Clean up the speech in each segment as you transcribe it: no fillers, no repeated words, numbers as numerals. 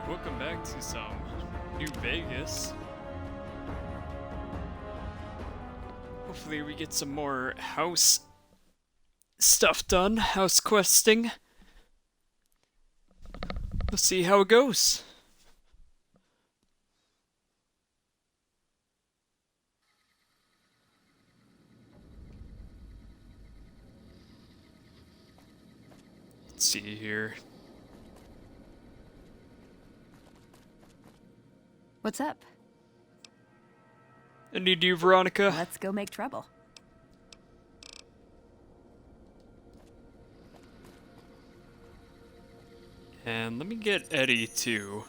Welcome back to some New Vegas. Hopefully we get some more house stuff done, house questing. We'll see how it goes. Let's see here. What's up? I need you, Veronica. Let's go make trouble. And let me get Eddie too.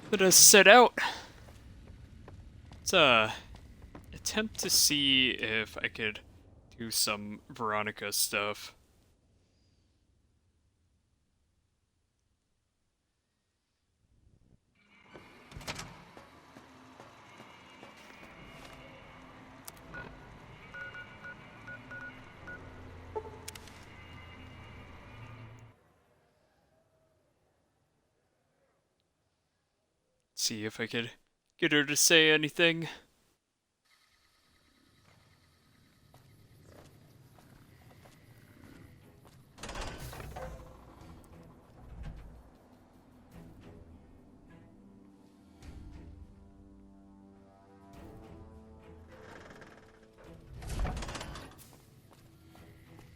Let us set out. Let's attempt to see if I could do some Veronica stuff. See if I could get her to say anything.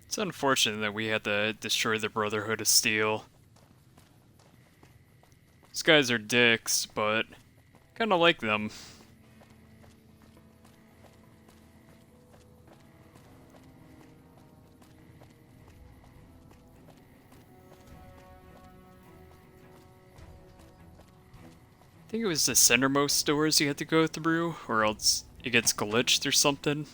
It's unfortunate that we had to destroy the Brotherhood of Steel. These guys are dicks, but kinda like them. I think it was the centermost doors you had to go through, or else it gets glitched or something.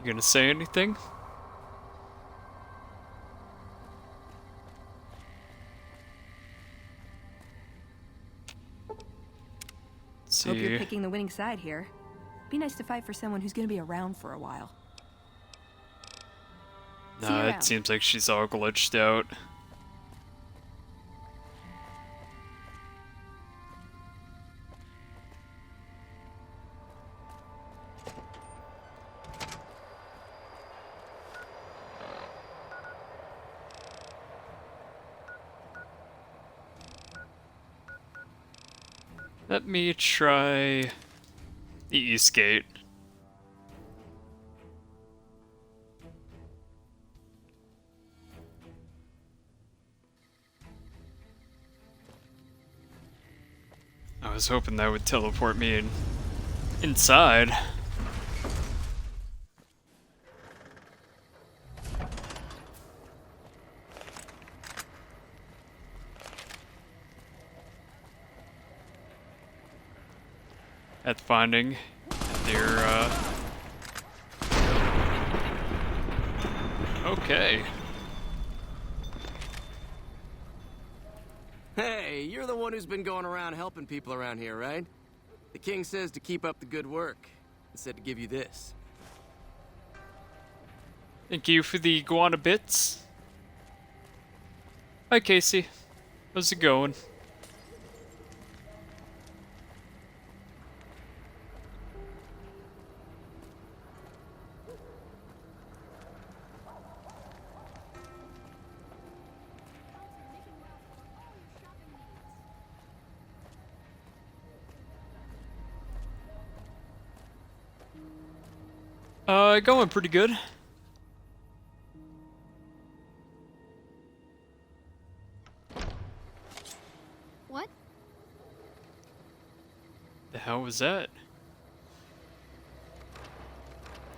You gonna say anything? Let's Hope you're see. picking the winning side here. Be nice to fight for someone who's gonna be around for a while. See you Nah, it around. seems like she's all glitched out. Let me try the East Gate. I was hoping that would teleport me inside. At finding their, okay. Hey, you're the one who's been going around helping people around here, right? The king says to keep up the good work, and said to give you this. Thank you for the iguana bits. Hi, Casey. How's it going? Going pretty good. What? The hell was that?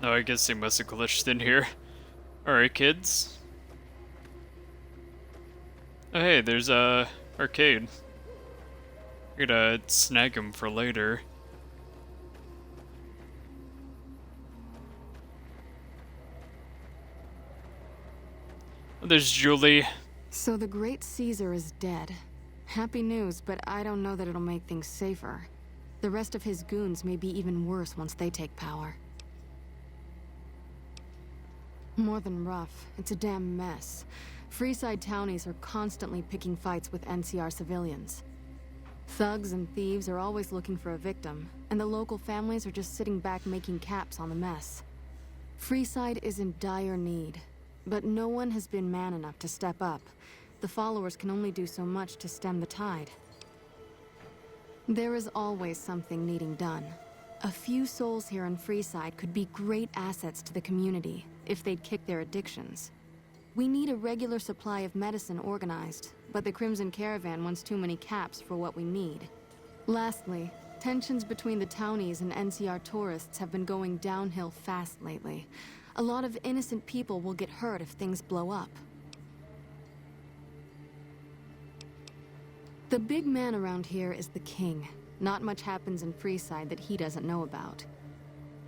Oh, I guess they must have glitched in here. Alright, kids. Oh, hey, there's a arcade. We're gonna snag him for later. There's Julie. So the great Caesar is dead. Happy news, but I don't know that it'll make things safer. The rest of his goons may be even worse once they take power. More than rough, it's a damn mess. Freeside townies are constantly picking fights with NCR civilians. Thugs and thieves are always looking for a victim, and the local families are just sitting back making caps on the mess. Freeside is in dire need, but no one has been man enough to step up. The followers can only do so much to stem the tide. There is always something needing done. A few souls here in Freeside could be great assets to the community if they'd kick their addictions. We need a regular supply of medicine organized, but the Crimson Caravan wants too many caps for what we need. Lastly, tensions between the townies and NCR tourists have been going downhill fast lately. A lot of innocent people will get hurt if things blow up. The big man around here is the king. Not much happens in Freeside that he doesn't know about.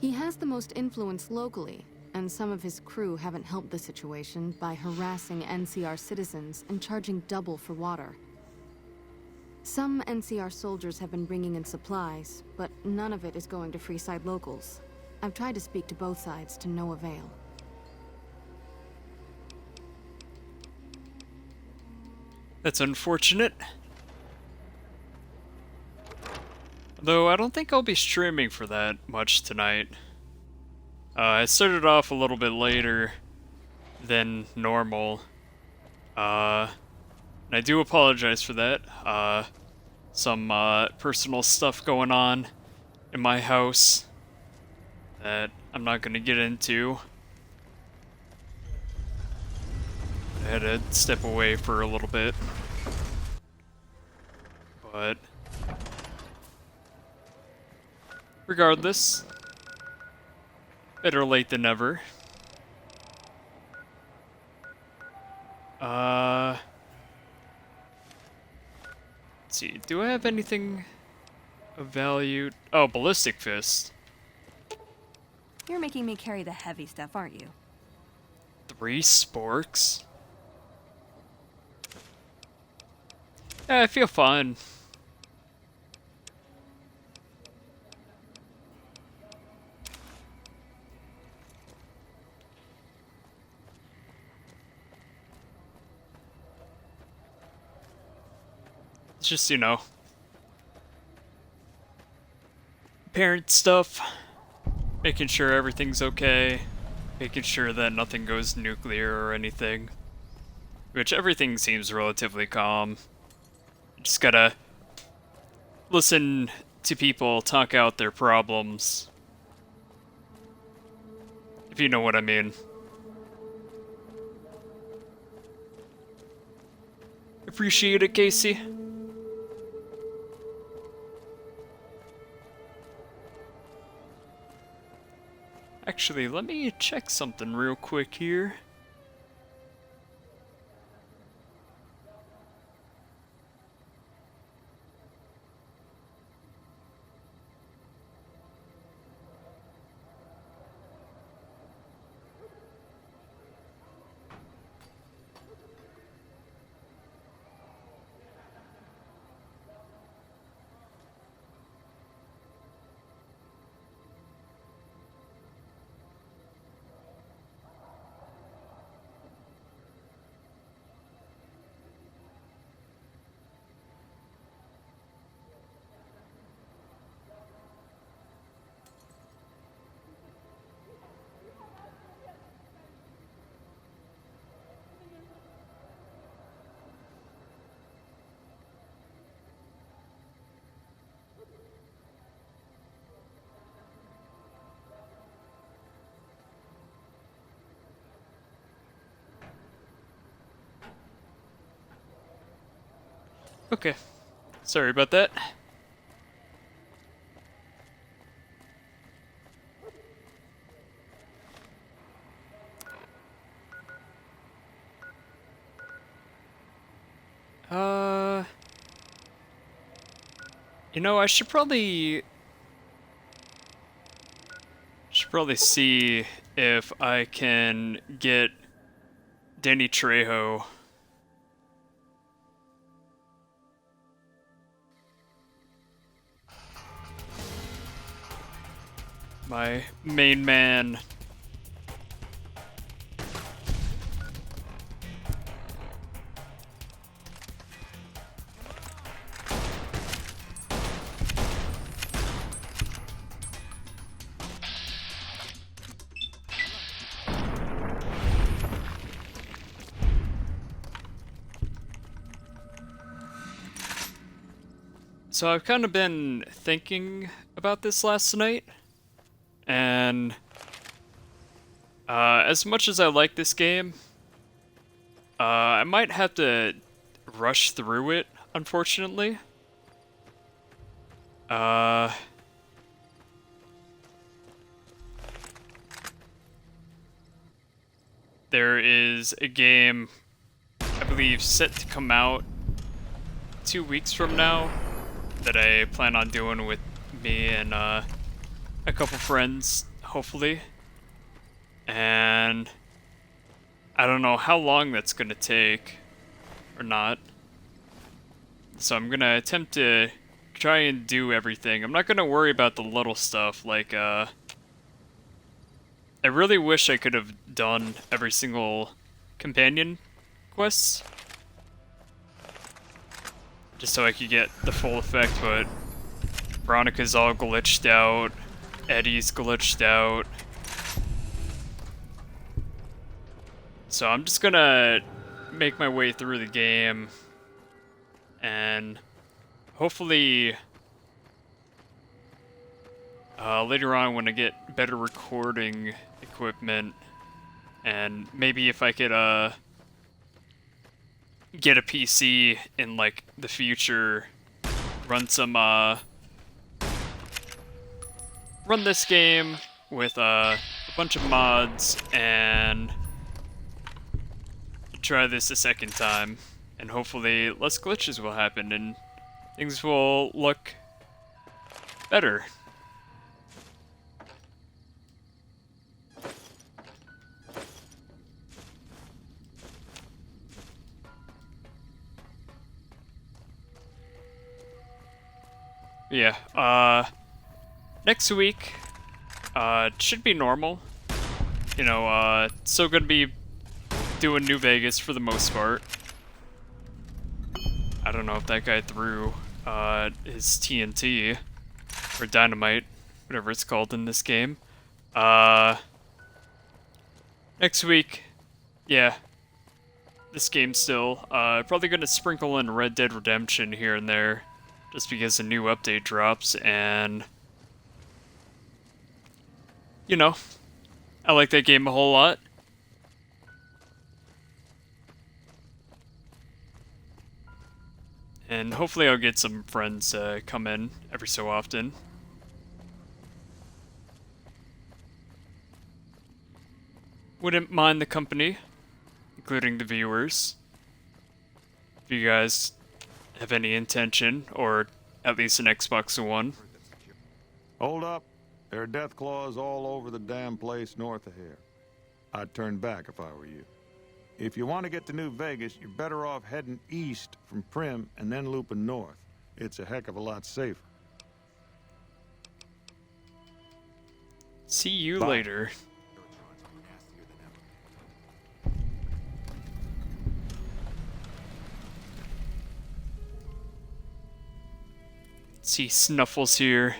He has the most influence locally, and some of his crew haven't helped the situation by harassing NCR citizens and charging double for water. Some NCR soldiers have been bringing in supplies, but none of it is going to Freeside locals. I've tried to speak to both sides to no avail. That's unfortunate. Though I don't think I'll be streaming for that much tonight. I started off a little bit later than normal. And I do apologize for that. Some personal stuff going on in my house that I'm not gonna get into. I had to step away for a little bit. But regardless, better late than never. Let's see, do I have anything of value? Oh, Ballistic Fist. You're making me carry the heavy stuff, aren't you? 3 sporks? Yeah, I feel fine. It's just, you know, parent stuff, making sure everything's okay, making sure that nothing goes nuclear or anything, which everything seems relatively calm. You just gotta listen to people talk out their problems, if you know what I mean. Appreciate it, Casey. Actually, let me check something real quick here. Okay. Sorry about that. You know, I should probably see if I can get Danny Trejo. My main man. So I've kind of been thinking about this last night, and as much as I like this game, I might have to rush through it, unfortunately. There is a game, I believe, set to come out 2 weeks from now that I plan on doing with me and a couple friends, hopefully. And I don't know how long that's gonna take or not. So I'm gonna attempt to try and do everything. I'm not gonna worry about the little stuff like I really wish I could have done every single companion quest just so I could get the full effect, but Veronica's all glitched out, Eddie's glitched out. So I'm just gonna make my way through the game and hopefully later on when I get better recording equipment and maybe if I could get a PC in like the future, run some run this game with a bunch of mods and try this a second time, and hopefully less glitches will happen and things will look better. Yeah, next week, should be normal. You know, still gonna be doing New Vegas for the most part. I don't know if that guy threw, his TNT, or dynamite, whatever it's called in this game. Next week, yeah, this game still, probably gonna sprinkle in Red Dead Redemption here and there, just because a new update drops, and you know, I like that game a whole lot. And hopefully I'll get some friends come in every so often. Wouldn't mind the company, including the viewers. If you guys have any intention, or at least an Xbox One. Hold up. There are death claws all over the damn place north of here. I'd turn back if I were you. If you want to get to New Vegas, you're better off heading east from Primm and then looping north. It's a heck of a lot safer. See you Bye. later. See Snuffles here.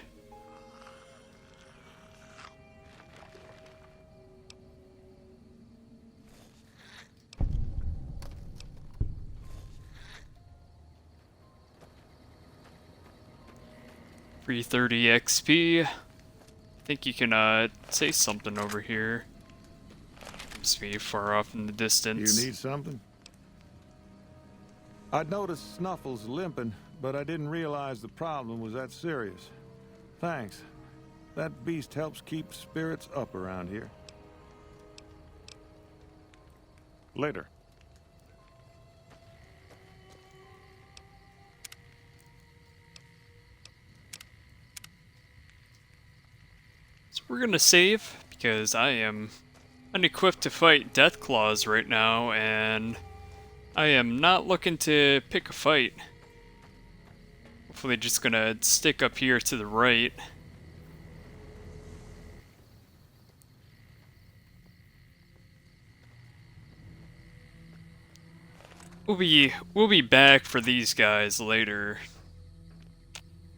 Free 30 XP. I think you can say something over here. Must be far off in the distance. You need something? I'd noticed Snuffles limping, but I didn't realize the problem was that serious. Thanks. That beast helps keep spirits up around here. Later. we're gonna save because I am unequipped to fight Deathclaws right now, and I am not looking to pick a fight. Hopefully just gonna stick up here to the right. We'll be back for these guys later.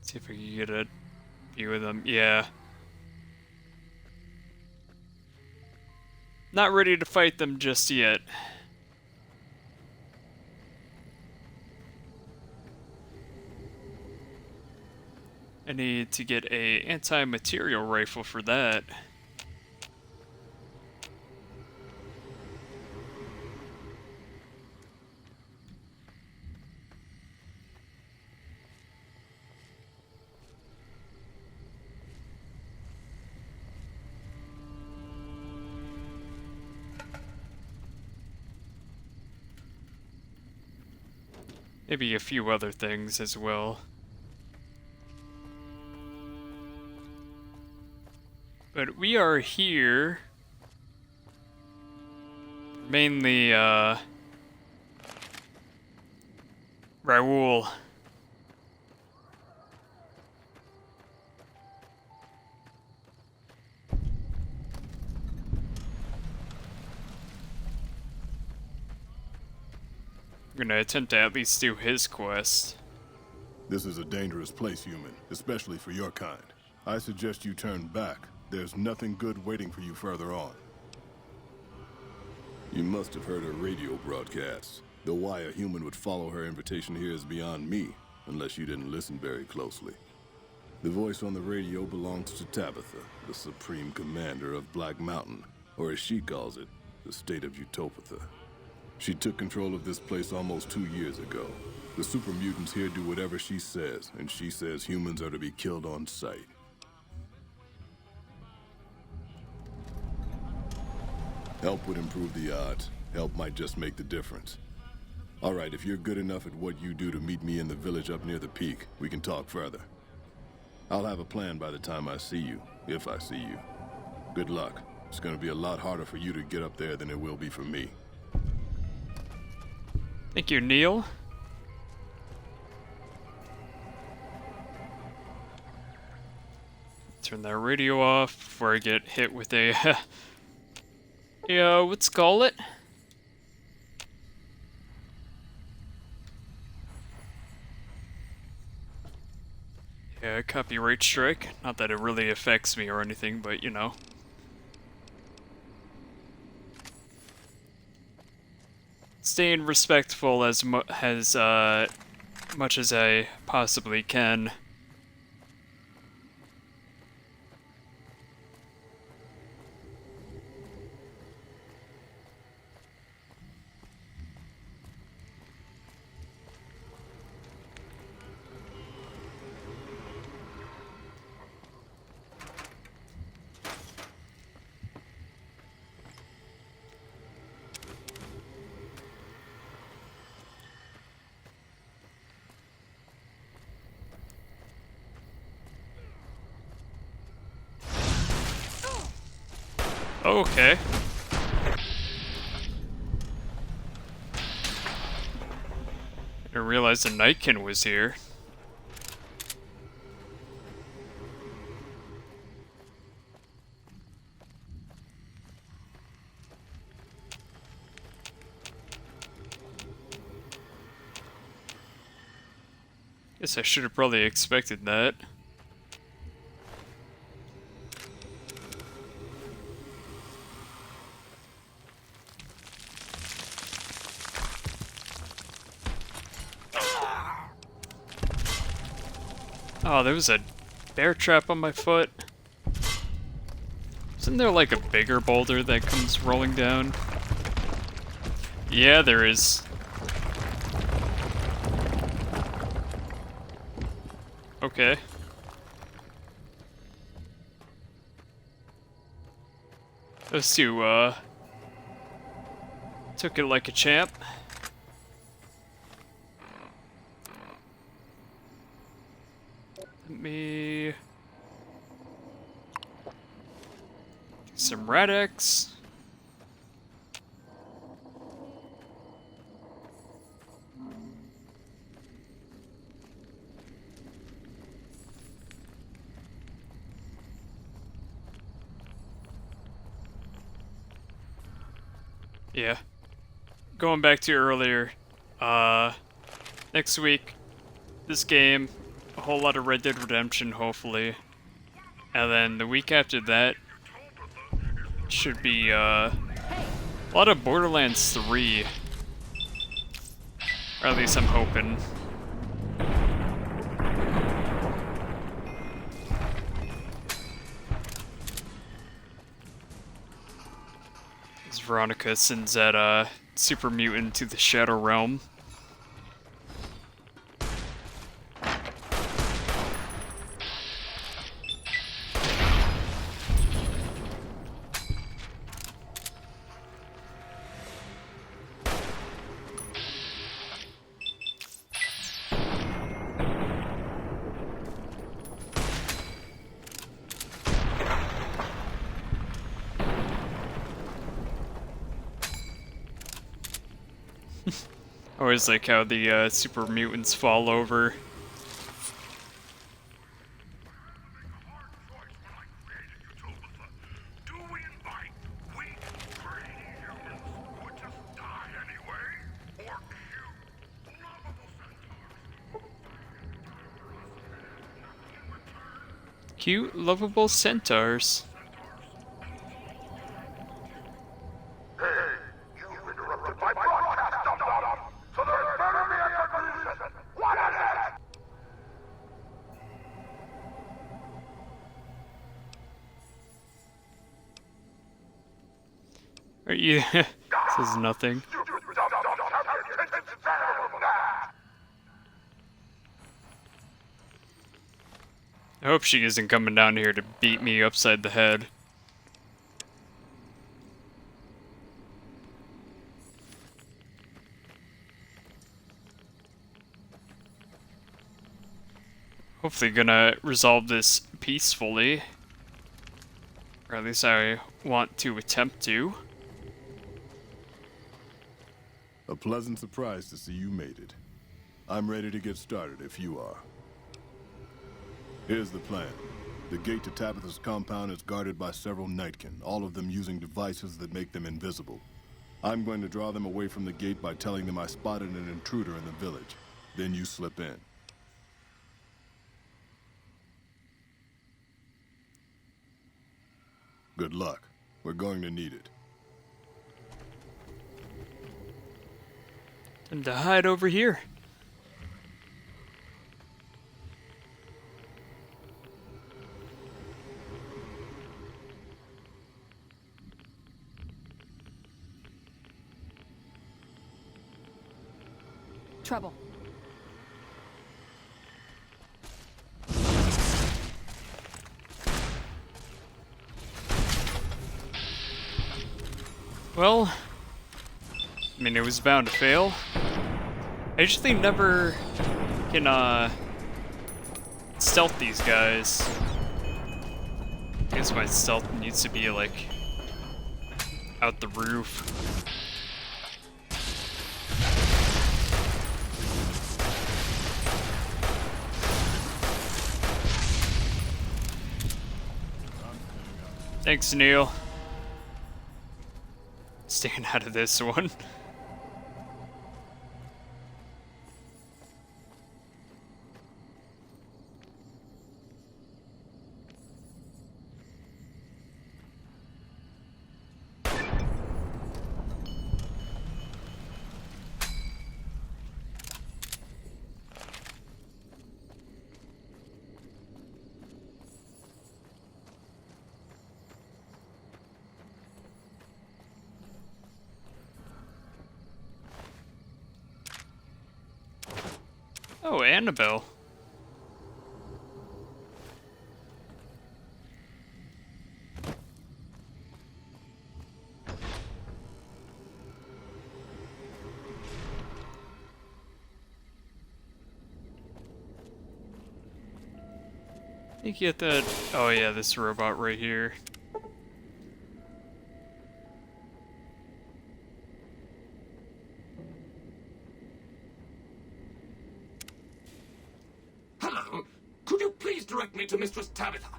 See if I can get a view of them. Yeah. Not ready to fight them just yet. I need to get a anti-material rifle for that. Maybe a few other things as well. But we are here mainly, Raoul. I'm gonna attempt to at least do his quest. This is a dangerous place, human, especially for your kind. I suggest you turn back. There's nothing good waiting for you further on. You must have heard her radio broadcasts. Though why a human would follow her invitation here is beyond me, unless you didn't listen very closely. The voice on the radio belongs to Tabitha, the supreme commander of Black Mountain, or as she calls it, the state of Utopatha. She took control of this place almost 2 years ago. The super mutants here do whatever she says, and she says humans are to be killed on sight. Help would improve the odds. Help might just make the difference. All right, if you're good enough at what you do to meet me in the village up near the peak, we can talk further. I'll have a plan by the time I see you, if I see you. Good luck. It's gonna be a lot harder for you to get up there than it will be for me. Thank you, Neil. Turn that radio off before I get hit with a let's call it. Yeah, copyright strike. Not that it really affects me or anything, but you know. Staying respectful as much as I possibly can. Okay. I didn't realize the Nightkin was here. Guess I should have probably expected that. Oh, there was a bear trap on my foot. Isn't there like a bigger boulder that comes rolling down? Yeah, there is. Okay. Those two, took it like a champ. Let me... Some Rad-X. Yeah. Going back to earlier, next week, this game, a whole lot of Red Dead Redemption, hopefully. And then the week after that should be, a lot of Borderlands 3. Or at least I'm hoping. As Veronica sends that, super mutant to the Shadow Realm. I always like how the super mutants fall over. Cute, lovable centaurs. Are you? This is nothing. I hope she isn't coming down here to beat me upside the head. Hopefully gonna resolve this peacefully. Or at least I want to attempt to. A pleasant surprise to see you made it. I'm ready to get started if you are. Here's the plan. The gate to Tabitha's compound is guarded by several Nightkin, all of them using devices that make them invisible. I'm going to draw them away from the gate by telling them I spotted an intruder in the village. Then you slip in. Good luck. We're going to need it. Time to hide over here. Trouble. Well, I mean, it was bound to fail. I usually never can, stealth these guys. I guess my stealth needs to be, like, out the roof. Thanks, Neil. Staying out of this one. Oh, Annabelle. I think you have to... Oh yeah, this robot right here. direct me to Mistress Tabitha.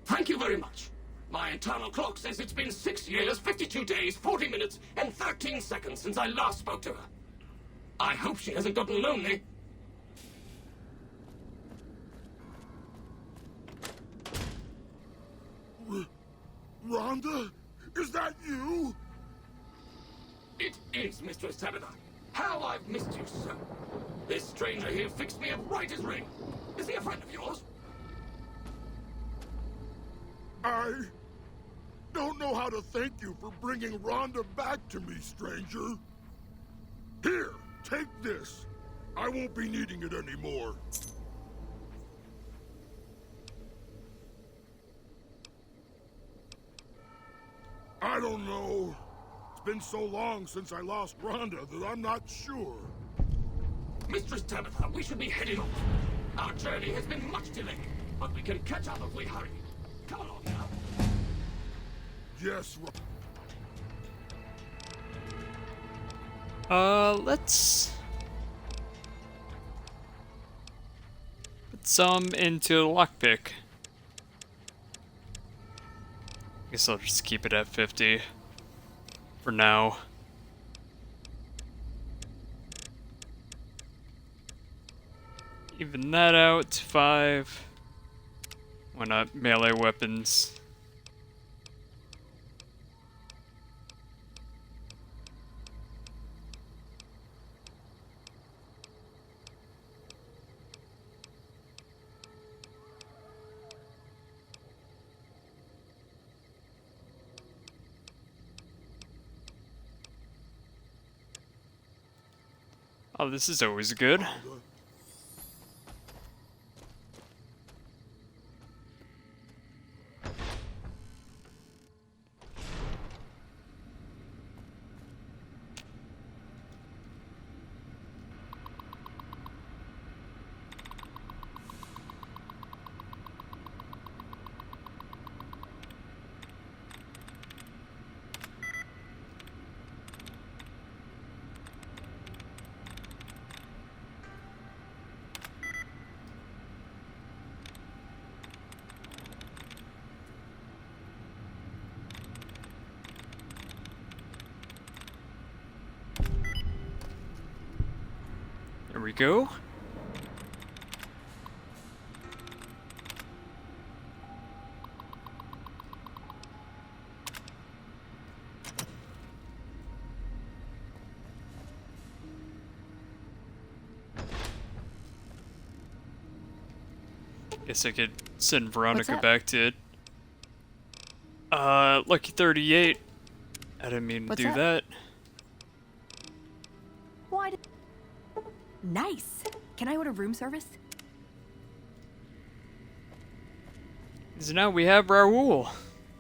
Thank you very much. My internal clock says it's been 6 years, 52 days, 40 minutes, and 13 seconds since I last spoke to her. I hope she hasn't gotten lonely. Rhonda? Is that you? It is, Mistress Tabitha. How I've missed you, sir. This stranger here fixed me up right as rain. Is he a friend of yours? I don't know how to thank you for bringing Rhonda back to me, stranger. Here, take this. I won't be needing it anymore. I don't know. It's been so long since I lost Rhonda that I'm not sure. Mistress Tabitha, we should be heading off. Our journey has been much delayed, but we can catch up if we hurry. Come along now. Yes, Let's put some into the lockpick. Guess I'll just keep it at 50 for now. Even that out to 5. Why not melee weapons? Oh, this is always good. There we go. Guess I could send Veronica that? back to it. Lucky 38. I didn't mean to What's do that. Why did... Nice. Can I order room service? So now we have Raoul.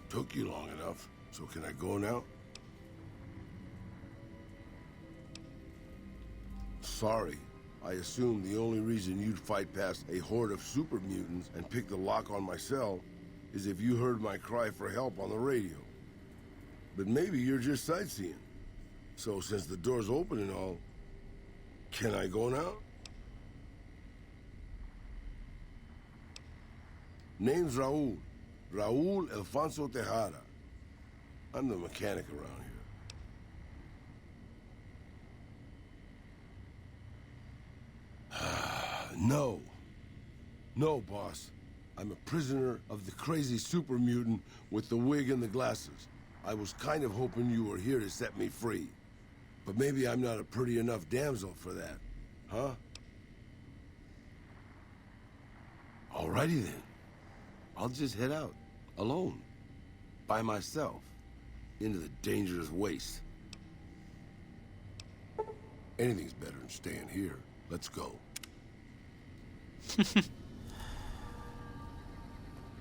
took you long enough. So can I go now? Sorry. I assumed the only reason you'd fight past a horde of super mutants and pick the lock on my cell is if you heard my cry for help on the radio. But maybe you're just sightseeing. So since the door's open and all, can I go now? Name's Raul. Raul Alfonso Tejada. I'm the mechanic around here. No. No, boss. I'm a prisoner of the crazy super mutant with the wig and the glasses. I was kind of hoping you were here to set me free. But maybe I'm not a pretty enough damsel for that. Huh? Alrighty then. I'll just head out. Alone. By myself. Into the dangerous waste. Anything's better than staying here. Let's go.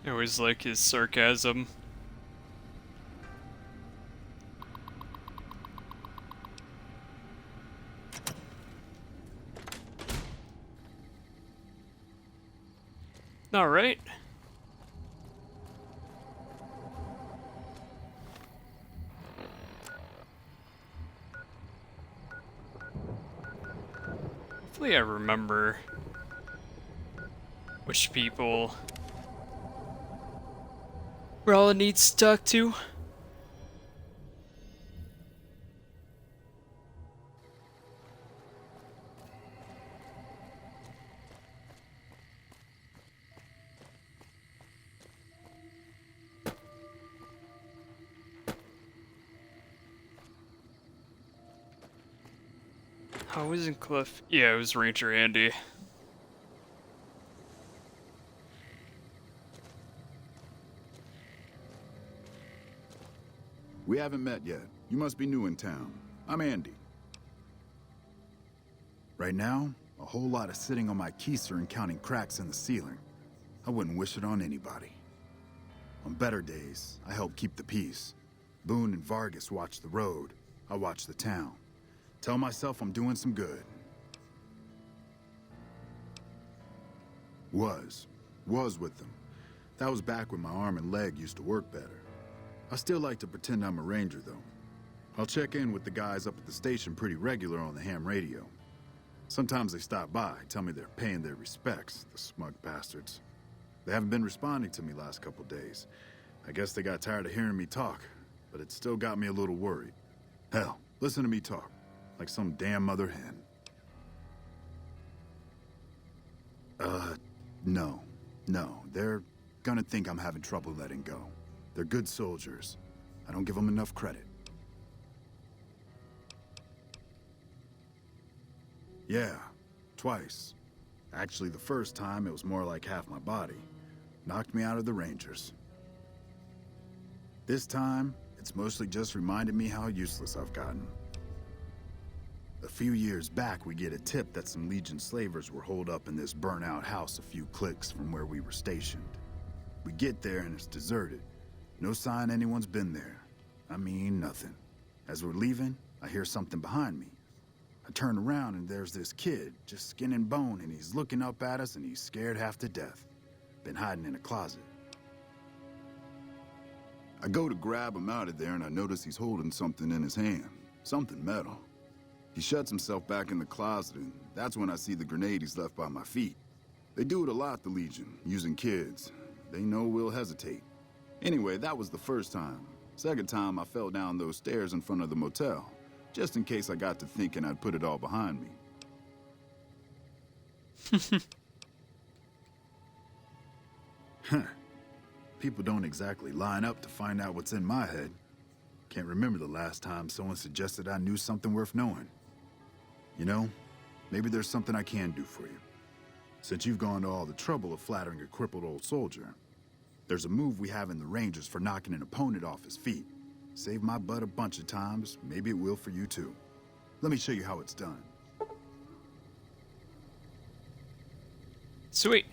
I always like his sarcasm. All right. Hopefully I remember which people Rala needs to talk to. Oh, wasn't Cliff? Yeah, it was Ranger Andy. We haven't met yet. You must be new in town. I'm Andy. Right now, a whole lot of sitting on my keister and counting cracks in the ceiling. I wouldn't wish it on anybody. On better days, I help keep the peace. Boone and Vargas watch the road. I watch the town. Tell myself I'm doing some good. Was with them. That was back when my arm and leg used to work better. I still like to pretend I'm a ranger, though. I'll check in with the guys up at the station pretty regular on the ham radio. Sometimes they stop by, tell me they're paying their respects, the smug bastards. They haven't been responding to me last couple days. I guess they got tired of hearing me talk, but it still got me a little worried. Hell, listen to me talk, like some damn mother hen. No, they're gonna think I'm having trouble letting go. They're good soldiers. I don't give them enough credit. Yeah, twice. Actually, the first time, it was more like half my body. Knocked me out of the Rangers. This time, it's mostly just reminded me how useless I've gotten. A few years back, we get a tip that some Legion slavers were holed up in this burnt-out house a few clicks from where we were stationed. We get there and it's deserted. No sign anyone's been there. I mean, nothing. As we're leaving, I hear something behind me. I turn around and there's this kid, just skin and bone, and he's looking up at us and he's scared half to death. Been hiding in a closet. I go to grab him out of there and I notice he's holding something in his hand. Something metal. He shuts himself back in the closet, and that's when I see the grenade he's left by my feet. They do it a lot, the Legion, using kids. They know we'll hesitate. Anyway, that was the first time. Second time, I fell down those stairs in front of the motel, just in case I got to thinking I'd put it all behind me. Huh. People don't exactly line up to find out what's in my head. Can't remember the last time someone suggested I knew something worth knowing. You know, maybe there's something I can do for you. Since you've gone to all the trouble of flattering a crippled old soldier, there's a move we have in the Rangers for knocking an opponent off his feet. Saved my butt a bunch of times, maybe it will for you too. Let me show you how it's done. Sweet.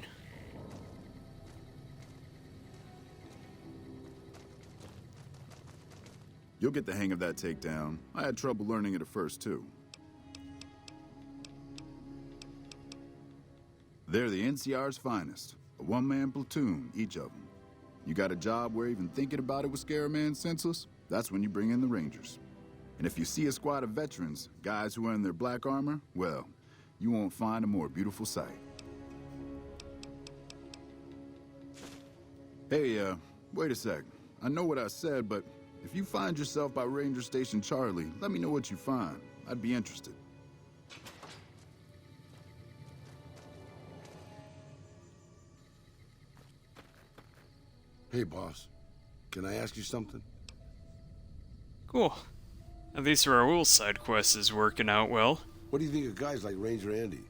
You'll get the hang of that takedown. I had trouble learning it at first too. They're the NCR's finest. A one-man platoon, each of them. You got a job where even thinking about it would scare a man senseless? That's when you bring in the Rangers. And if you see a squad of veterans, guys who are in their black armor, well, you won't find a more beautiful sight. Hey, wait a sec. I know what I said, but if you find yourself by Ranger Station Charlie, let me know what you find. I'd be interested. Hey, boss. Can I ask you something? Cool. At least Raoul's side quest is working out well. What do you think of guys like Ranger Andy?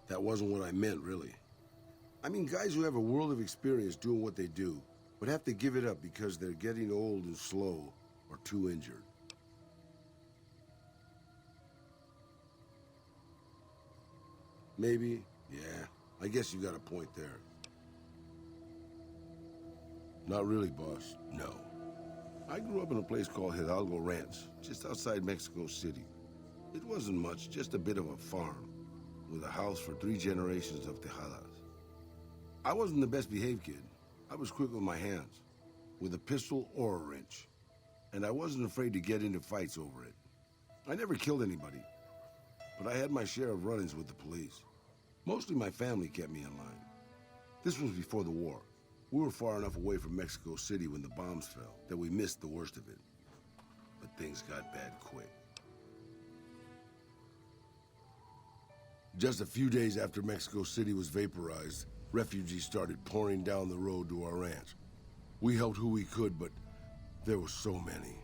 That wasn't what I meant, really. I mean guys who have a world of experience doing what they do, but have to give it up because they're getting old and slow or too injured. Maybe, yeah. I guess you got a point there. Not really, boss. No. I grew up in a place called Hidalgo Ranch, just outside Mexico City. It wasn't much, just a bit of a farm, with a house for 3 generations of Tejadas. I wasn't the best behaved kid. I was quick with my hands, with a pistol or a wrench. And I wasn't afraid to get into fights over it. I never killed anybody. but I had my share of run-ins with the police. Mostly my family kept me in line. This was before the war. We were far enough away from Mexico City when the bombs fell that we missed the worst of it. But things got bad quick. Just a few days after Mexico City was vaporized, refugees started pouring down the road to our ranch. We helped who we could, but there were so many.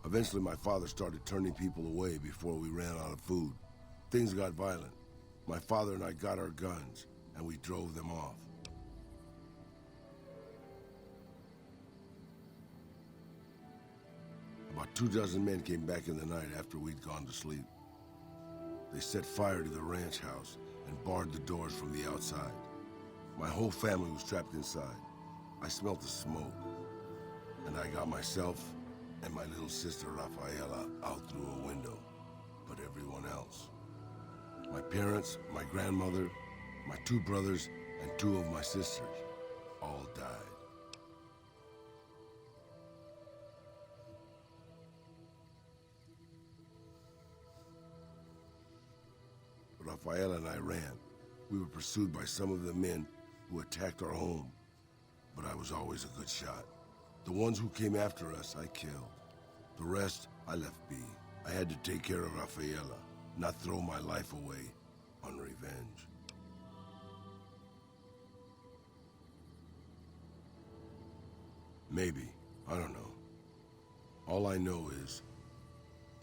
Eventually, my father started turning people away before we ran out of food. Things got violent. My father and I got our guns, and we drove them off. About 24 men came back in the night after we'd gone to sleep. They set fire to the ranch house and barred the doors from the outside. My whole family was trapped inside. I smelt the smoke, and I got myself and my little sister Rafaela out through a window, but everyone else. My parents, my grandmother, my 2 brothers, and 2 of my sisters all died. Rafaela and I ran. We were pursued by some of the men who attacked our home, but I was always a good shot. The ones who came after us, I killed. The rest, I left be. I had to take care of Rafaela, not throw my life away on revenge. Maybe. I don't know. All I know is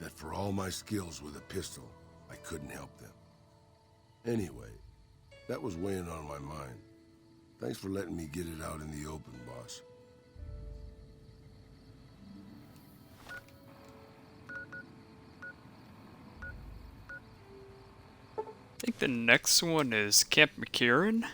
that for all my skills with a pistol, I couldn't help them. Anyway, that was weighing on my mind. Thanks for letting me get it out in the open, boss. I think the next one is Camp McKieran.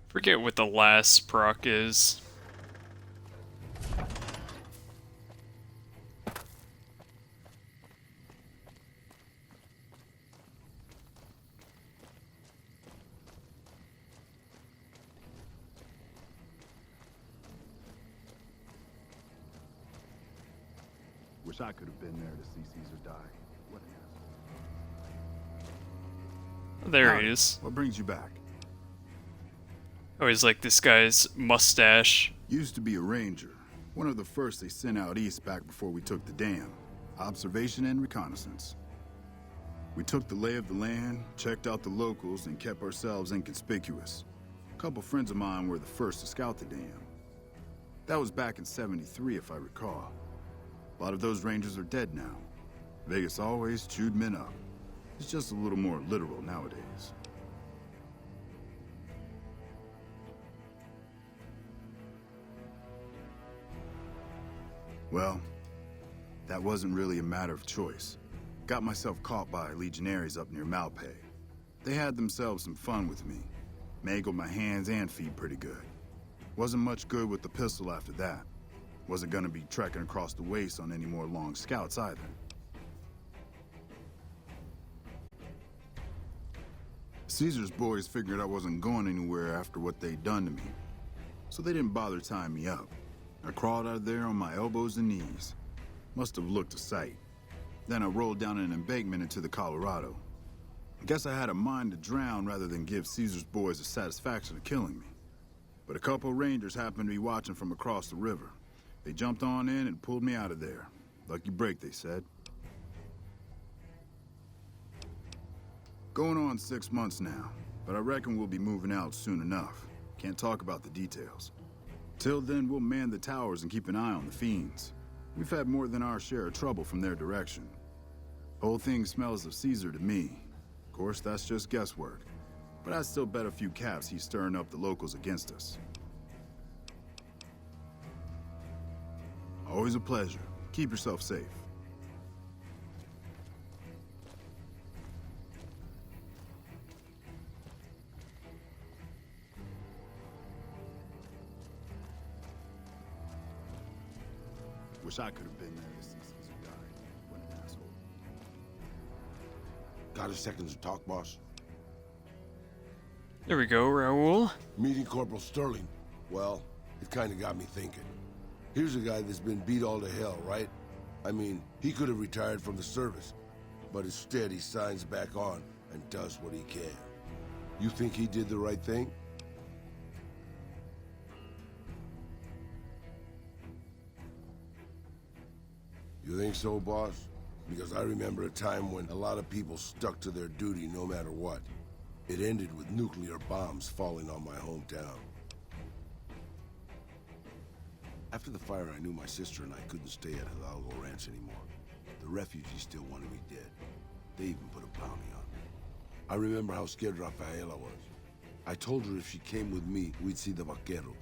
Forget what the last proc is. Wish I could have been there to see Caesar die. What an There Howdy. he is. What brings you back? I always like this guy's mustache. Used to be a ranger. One of the first they sent out east back before we took the dam. Observation and reconnaissance. We took the lay of the land, checked out the locals, and kept ourselves inconspicuous. A couple friends of mine were the first to scout the dam. That was back in '73, if I recall. A lot of those rangers are dead now. Vegas always chewed men up. It's just a little more literal nowadays. Well, that wasn't really a matter of choice. Got myself caught by legionaries up near Malpay. They had themselves some fun with me. Mangled my hands and feet pretty good. Wasn't much good with the pistol after that. Wasn't gonna be trekking across the waste on any more long scouts either. Caesar's boys figured I wasn't going anywhere after what they'd done to me. So they didn't bother tying me up. I crawled out of there on my elbows and knees. Must have looked a sight. Then I rolled down an embankment into the Colorado. I guess I had a mind to drown rather than give Caesar's boys the satisfaction of killing me. But a couple of rangers happened to be watching from across the river. They jumped on in and pulled me out of there. Lucky break, they said. Going on 6 months now, but I reckon we'll be moving out soon enough. Can't talk about the details. Till then, we'll man the towers and keep an eye on the fiends. We've had more than our share of trouble from their direction. Whole thing smells of Caesar to me. Of course, that's just guesswork. But I'd still bet a few caps he's stirring up the locals against us. Always a pleasure. Keep yourself safe. Wish I could have been there to see Caesar die. What an asshole. Got a second to talk, boss? There we go, Raoul. Meeting Corporal Sterling, well, it kinda got me thinking. Here's a guy that's been beat all to hell, right? I mean, he could have retired from the service, but instead he signs back on and does what he can. You think he did the right thing? You think so, boss? Because I remember a time when a lot of people stuck to their duty no matter what. It ended with nuclear bombs falling on my hometown. After the fire, I knew my sister and I couldn't stay at Hidalgo Ranch anymore. The refugees still wanted me dead. They even put a bounty on me. I remember how scared Rafaela was. I told her if she came with me, we'd see the vaqueros.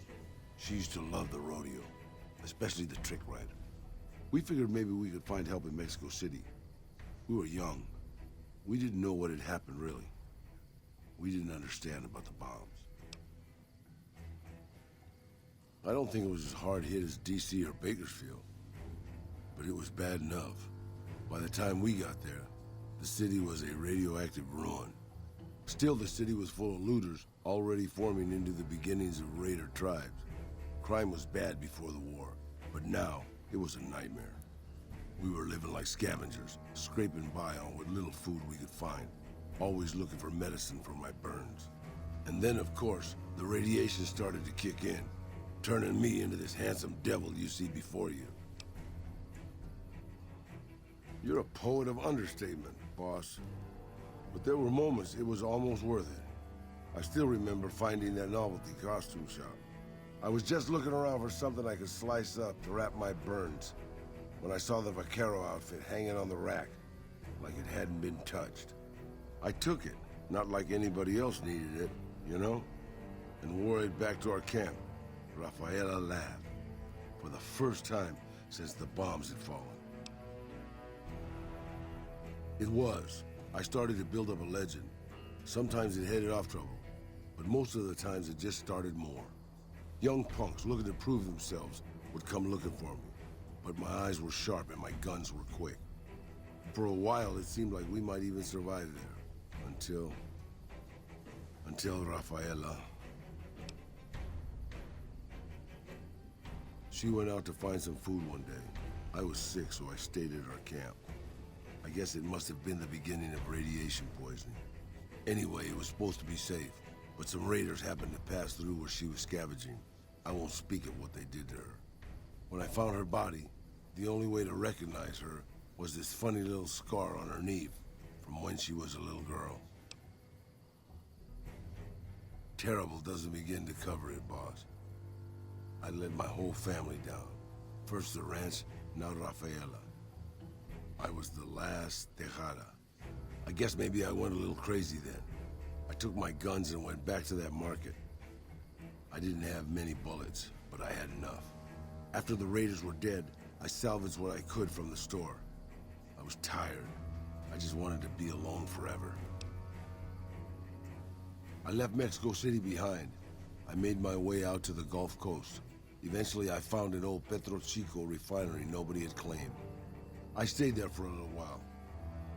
She used to love the rodeo, especially the trick rider. We figured maybe we could find help in Mexico City. We were young. We didn't know what had happened, really. We didn't understand about the bombs. I don't think it was as hard hit as DC or Bakersfield, but it was bad enough. By the time we got there, the city was a radioactive ruin. Still, the city was full of looters, already forming into the beginnings of raider tribes. Crime was bad before the war, but now it was a nightmare. We were living like scavengers, scraping by on what little food we could find, always looking for medicine for my burns. And then, of course, the radiation started to kick in, turning me into this handsome devil you see before you. You're a poet of understatement, boss. But there were moments it was almost worth it. I still remember finding that novelty costume shop. I was just looking around for something I could slice up to wrap my burns when I saw the vaquero outfit hanging on the rack, like it hadn't been touched. I took it, not like anybody else needed it, you know, and wore it back to our camp. Rafaela laughed, for the first time since the bombs had fallen. It was. I started to build up a legend. Sometimes it headed off trouble, but most of the times it just started more. Young punks looking to prove themselves would come looking for me, but my eyes were sharp and my guns were quick. For a while, it seemed like we might even survive there, until Rafaela. She went out to find some food one day. I was sick, so I stayed at our camp. I guess it must have been the beginning of radiation poisoning. Anyway, it was supposed to be safe, but some raiders happened to pass through where she was scavenging. I won't speak of what they did to her. When I found her body, the only way to recognize her was this funny little scar on her knee from when she was a little girl. Terrible doesn't begin to cover it, boss. I let my whole family down. First the ranch, now Rafaela. I was the last Tejada. I guess maybe I went a little crazy then. I took my guns and went back to that market. I didn't have many bullets, but I had enough. After the raiders were dead, I salvaged what I could from the store. I was tired. I just wanted to be alone forever. I left Mexico City behind. I made my way out to the Gulf Coast. Eventually, I found an old Petro Chico refinery nobody had claimed. I stayed there for a little while,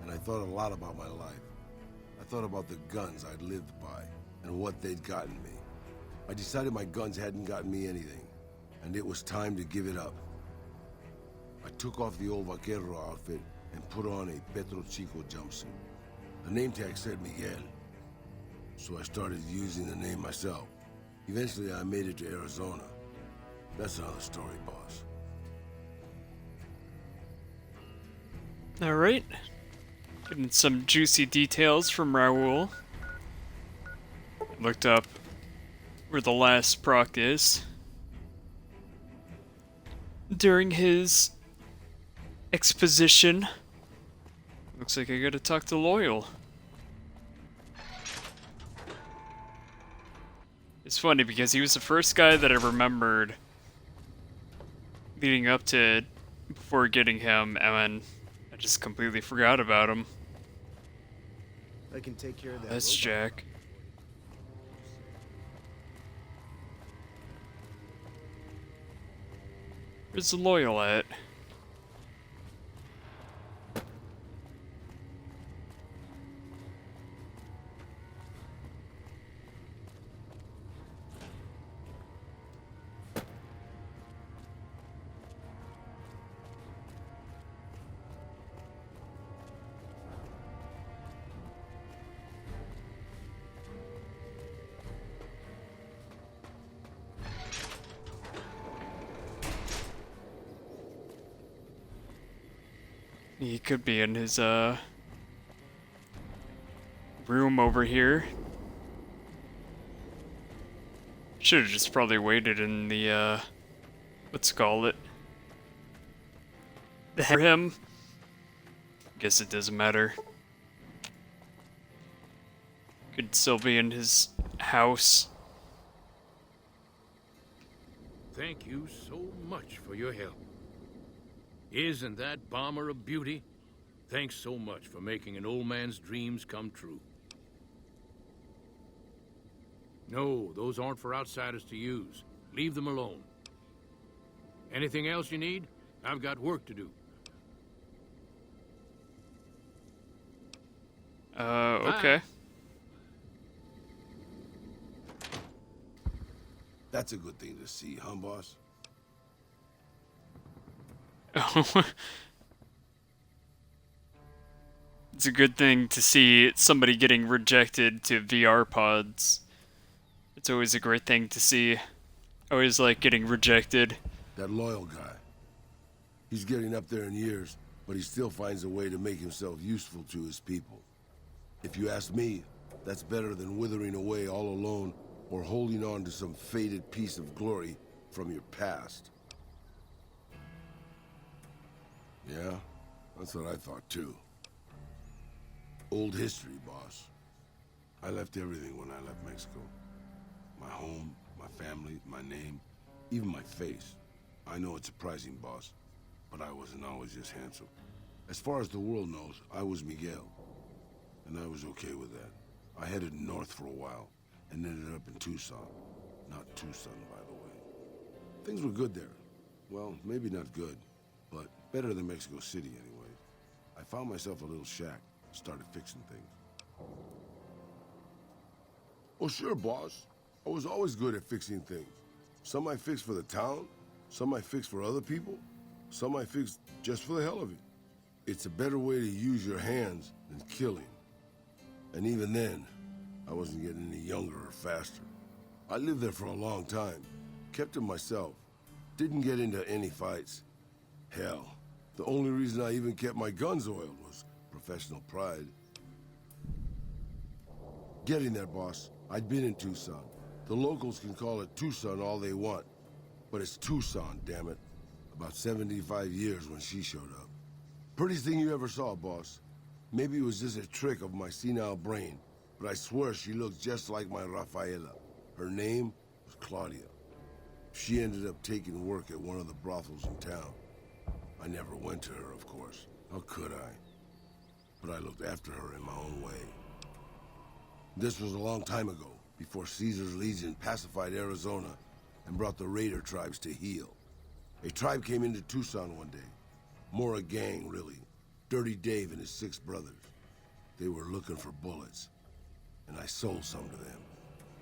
and I thought a lot about my life. I thought about the guns I'd lived by, and what they'd gotten me. I decided my guns hadn't gotten me anything, and it was time to give it up. I took off the old vaquero outfit and put on a Petro Chico jumpsuit. The name tag said Miguel, so I started using the name myself. Eventually, I made it to Arizona. That's another story, boss. Alright. Getting some juicy details from Raoul. Looked up where the last proc is. During his exposition. Looks like I gotta talk to Loyal. It's funny because he was the first guy that I remembered leading up to before getting him, and I just completely forgot about him. I can take care of that. That's Jack. Where's the Loyal at? He could be in his room over here. Should have just probably waited in the let's call it for him. Guess it doesn't matter. Could still be in his house. Thank you so much for your help. Isn't that bomber a beauty? Thanks so much for making an old man's dreams come true. No, those aren't for outsiders to use. Leave them alone. Anything else you need? I've got work to do. Okay. That's a good thing to see, huh, boss? It's a good thing to see somebody getting rejected to VR pods. It's always a great thing to see. I always like getting rejected. That loyal guy. He's getting up there in years, but he still finds a way to make himself useful to his people. If you ask me, that's better than withering away all alone or holding on to some faded piece of glory from your past. Yeah, that's what I thought too. Old history, boss. I left everything when I left Mexico. My home, my family, my name, even my face. I know it's surprising, boss, but I wasn't always just handsome. As far as the world knows, I was Miguel, and I was okay with that. I headed north for a while, and ended up in Tucson. Not Tucson, by the way. Things were good there. Well, maybe not good, but better than Mexico City anyway. I found myself a little shack, started fixing things. Oh, sure, boss. I was always good at fixing things. Some I fixed for the town, some I fixed for other people, some I fixed just for the hell of it. It's a better way to use your hands than killing. And even then, I wasn't getting any younger or faster. I lived there for a long time, kept to myself, didn't get into any fights. Hell, the only reason I even kept my guns oiled was professional pride. Getting there, boss. I'd been in Tucson. The locals can call it Tucson all they want, but it's Tucson, damn it. About 75 years when she showed up. Prettiest thing you ever saw, boss. Maybe it was just a trick of my senile brain, but I swear she looked just like my Rafaela. Her name was Claudia. She ended up taking work at one of the brothels in town. I never went to her, of course. How could I? But I looked after her in my own way. This was a long time ago, before Caesar's Legion pacified Arizona and brought the Raider tribes to heel. A tribe came into Tucson one day. More a gang, really. Dirty Dave and his 6 brothers. They were looking for bullets, and I sold some to them.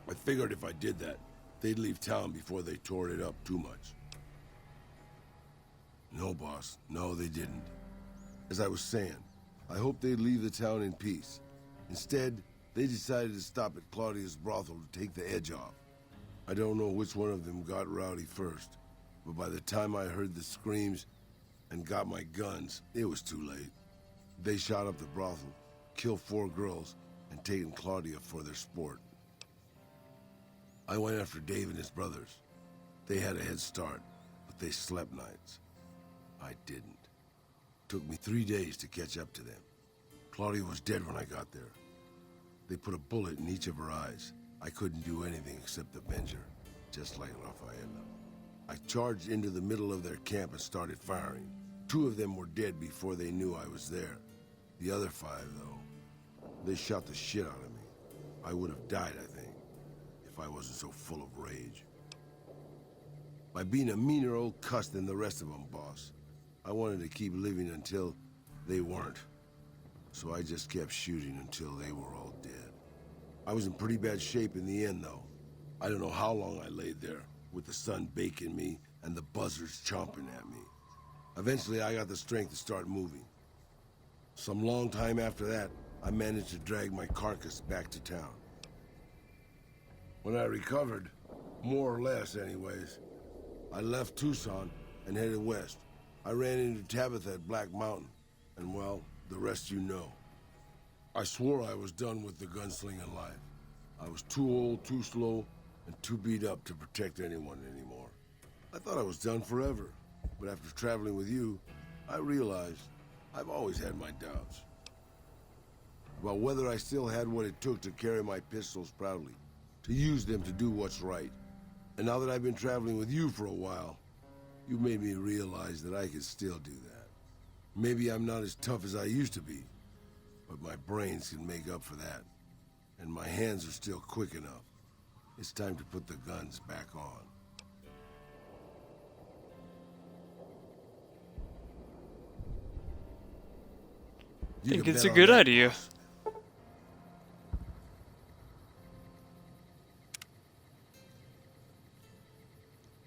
I figured if I did that, they'd leave town before they tore it up too much. No, boss. No, they didn't. As I was saying, I hoped they'd leave the town in peace. Instead, they decided to stop at Claudia's brothel to take the edge off. I don't know which one of them got rowdy first, but by the time I heard the screams and got my guns, it was too late. They shot up the brothel, killed 4 girls, and taken Claudia for their sport. I went after Dave and his brothers. They had a head start, but they slept nights. I didn't. Took me 3 days to catch up to them. Claudia was dead when I got there. They put a bullet in each of her eyes. I couldn't do anything except avenge her, just like Rafaela. I charged into the middle of their camp and started firing. 2 of them were dead before they knew I was there. The other 5, though, they shot the shit out of me. I would have died, I think, if I wasn't so full of rage. By being a meaner old cuss than the rest of them, boss, I wanted to keep living until they weren't. So I just kept shooting until they were all dead. I was in pretty bad shape in the end, though. I don't know how long I laid there, with the sun baking me and the buzzards chomping at me. Eventually, I got the strength to start moving. Some long time after that, I managed to drag my carcass back to town. When I recovered, more or less anyways, I left Tucson and headed west. I ran into Tabitha at Black Mountain. And well, the rest you know. I swore I was done with the gunslinging life. I was too old, too slow, and too beat up to protect anyone anymore. I thought I was done forever, but after traveling with you, I realized I've always had my doubts. About whether I still had what it took to carry my pistols proudly, to use them to do what's right. And now that I've been traveling with you for a while, you made me realize that I could still do that. Maybe I'm not as tough as I used to be, but my brains can make up for that. And my hands are still quick enough. It's time to put the guns back on. I think it's a good idea.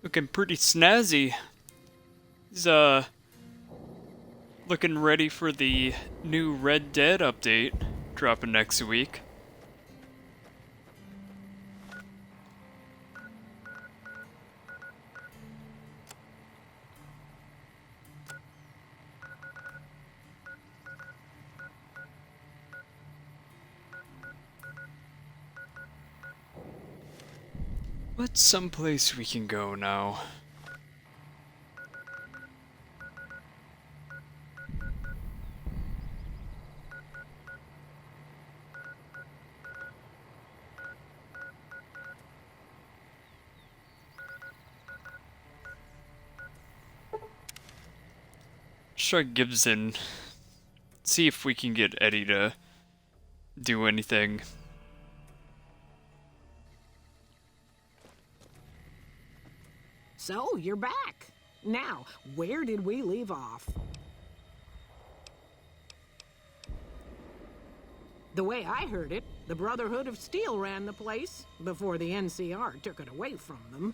Looking pretty snazzy. He's looking ready for the new Red Dead update dropping next week. What's someplace we can go now? Try Gibson. See if we can get Eddie to do anything. So, you're back. Now, where did we leave off? The way I heard it, the Brotherhood of Steel ran the place before the NCR took it away from them.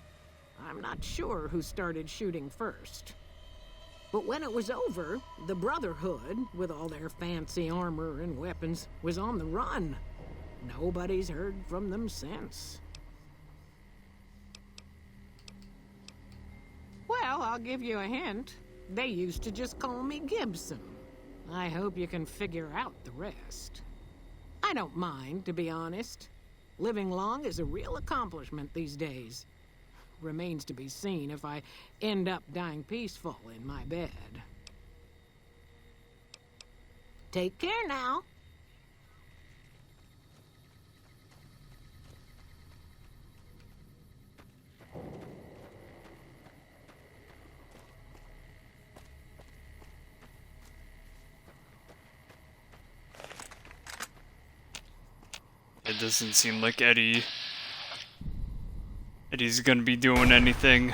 I'm not sure who started shooting first. But when it was over, the Brotherhood, with all their fancy armor and weapons, was on the run. Nobody's heard from them since. Well, I'll give you a hint. They used to just call me Gibson. I hope you can figure out the rest. I don't mind, to be honest. Living long is a real accomplishment these days. Remains to be seen if I end up dying peaceful in my bed. Take care now. It doesn't seem like Eddie's gonna be doing anything.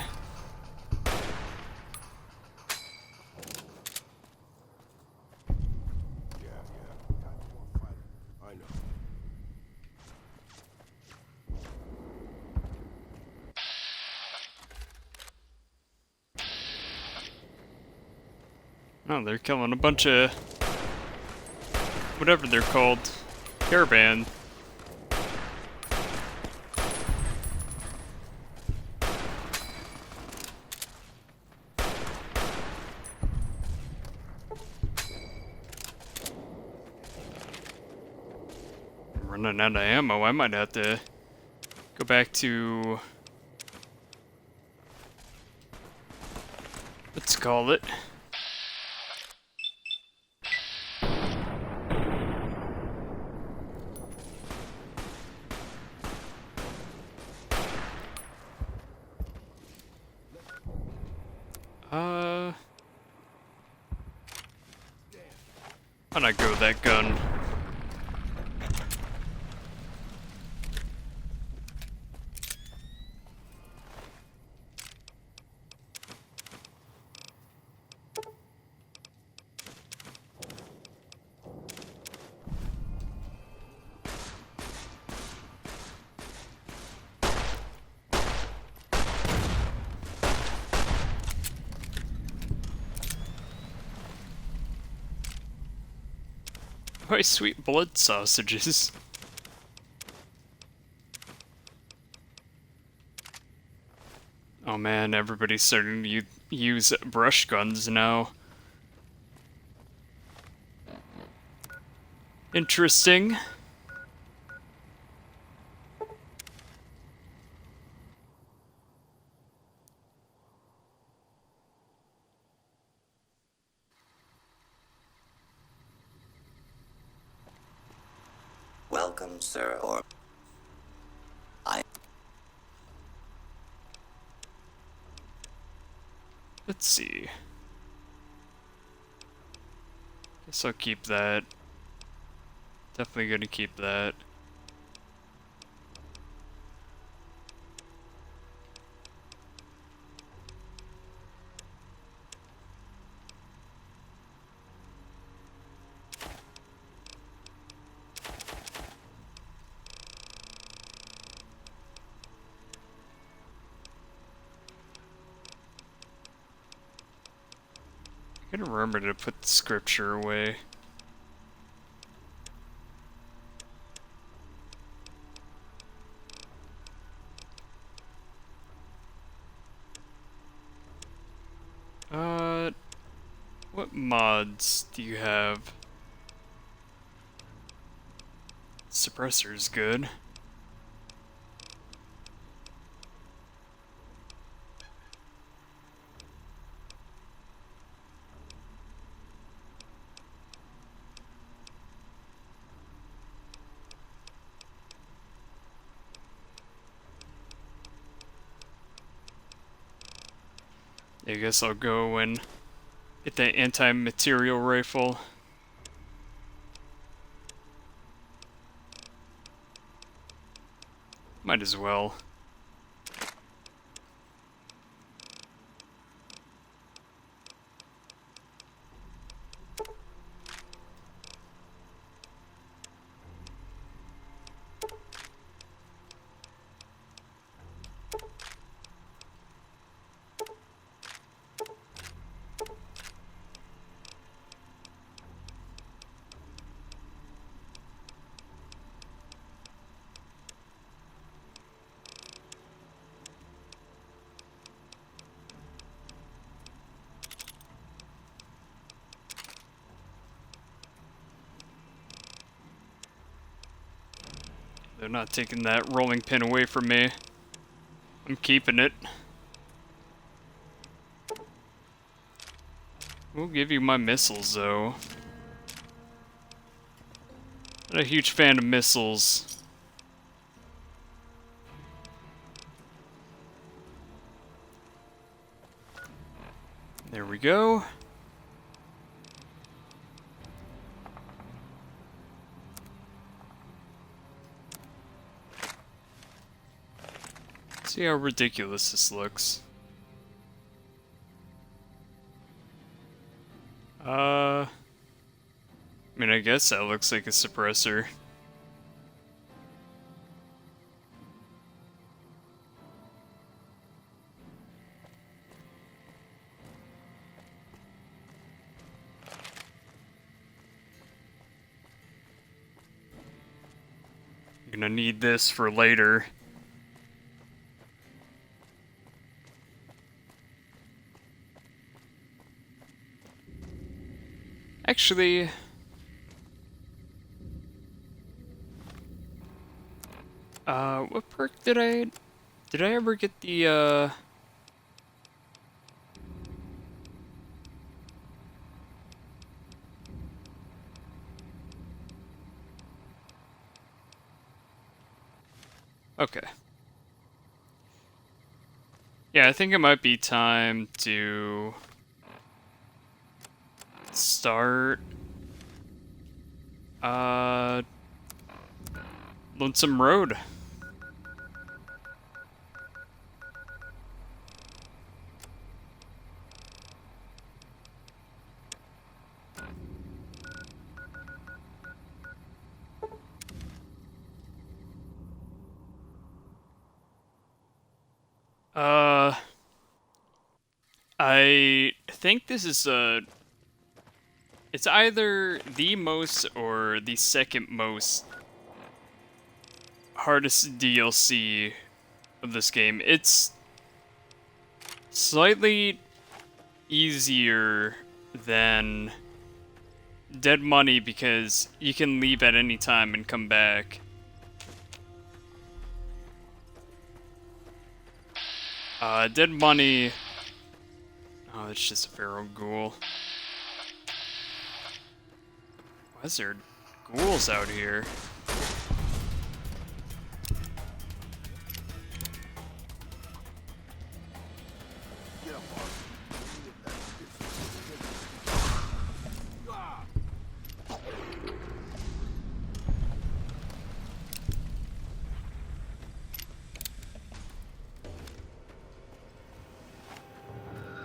I know. Oh, they're killing a bunch of whatever they're called. Caravan. Running out of ammo, I might have to go back to, let's call it. Why not go with that gun? Why sweet blood sausages? Oh man, everybody's starting to use brush guns now. Interesting. Welcome, sir, or... Let's see. Guess I'll keep that. Definitely gonna keep that. I gotta remember to put the scripture away. What mods do you have? Suppressor's good. I guess I'll go and get that anti-material rifle. Might as well. They're not taking that rolling pin away from me. I'm keeping it. We'll give you my missiles, though. Not a huge fan of missiles. There we go. See how ridiculous this looks. I mean, I guess that looks like a suppressor. I'm gonna need this for later. Actually, what perk did I ever get the, okay. Yeah, I think it might be time to start Lonesome Road. I think this is it's either the most or the second most hardest DLC of this game. It's slightly easier than dead money because you can leave at any time and come back. Dead money... Oh, it's just a feral ghoul. Why is there ghouls out here?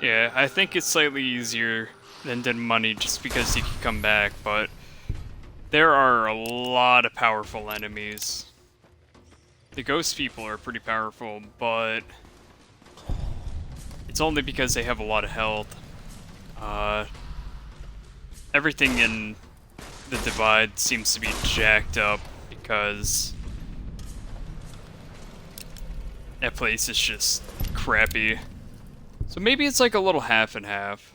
Yeah, I think it's slightly easier than Dead Money just because you can come back, but there are a lot of powerful enemies. The ghost people are pretty powerful, but it's only because they have a lot of health. Everything in the Divide seems to be jacked up because that place is just crappy. So maybe it's like a little half and half.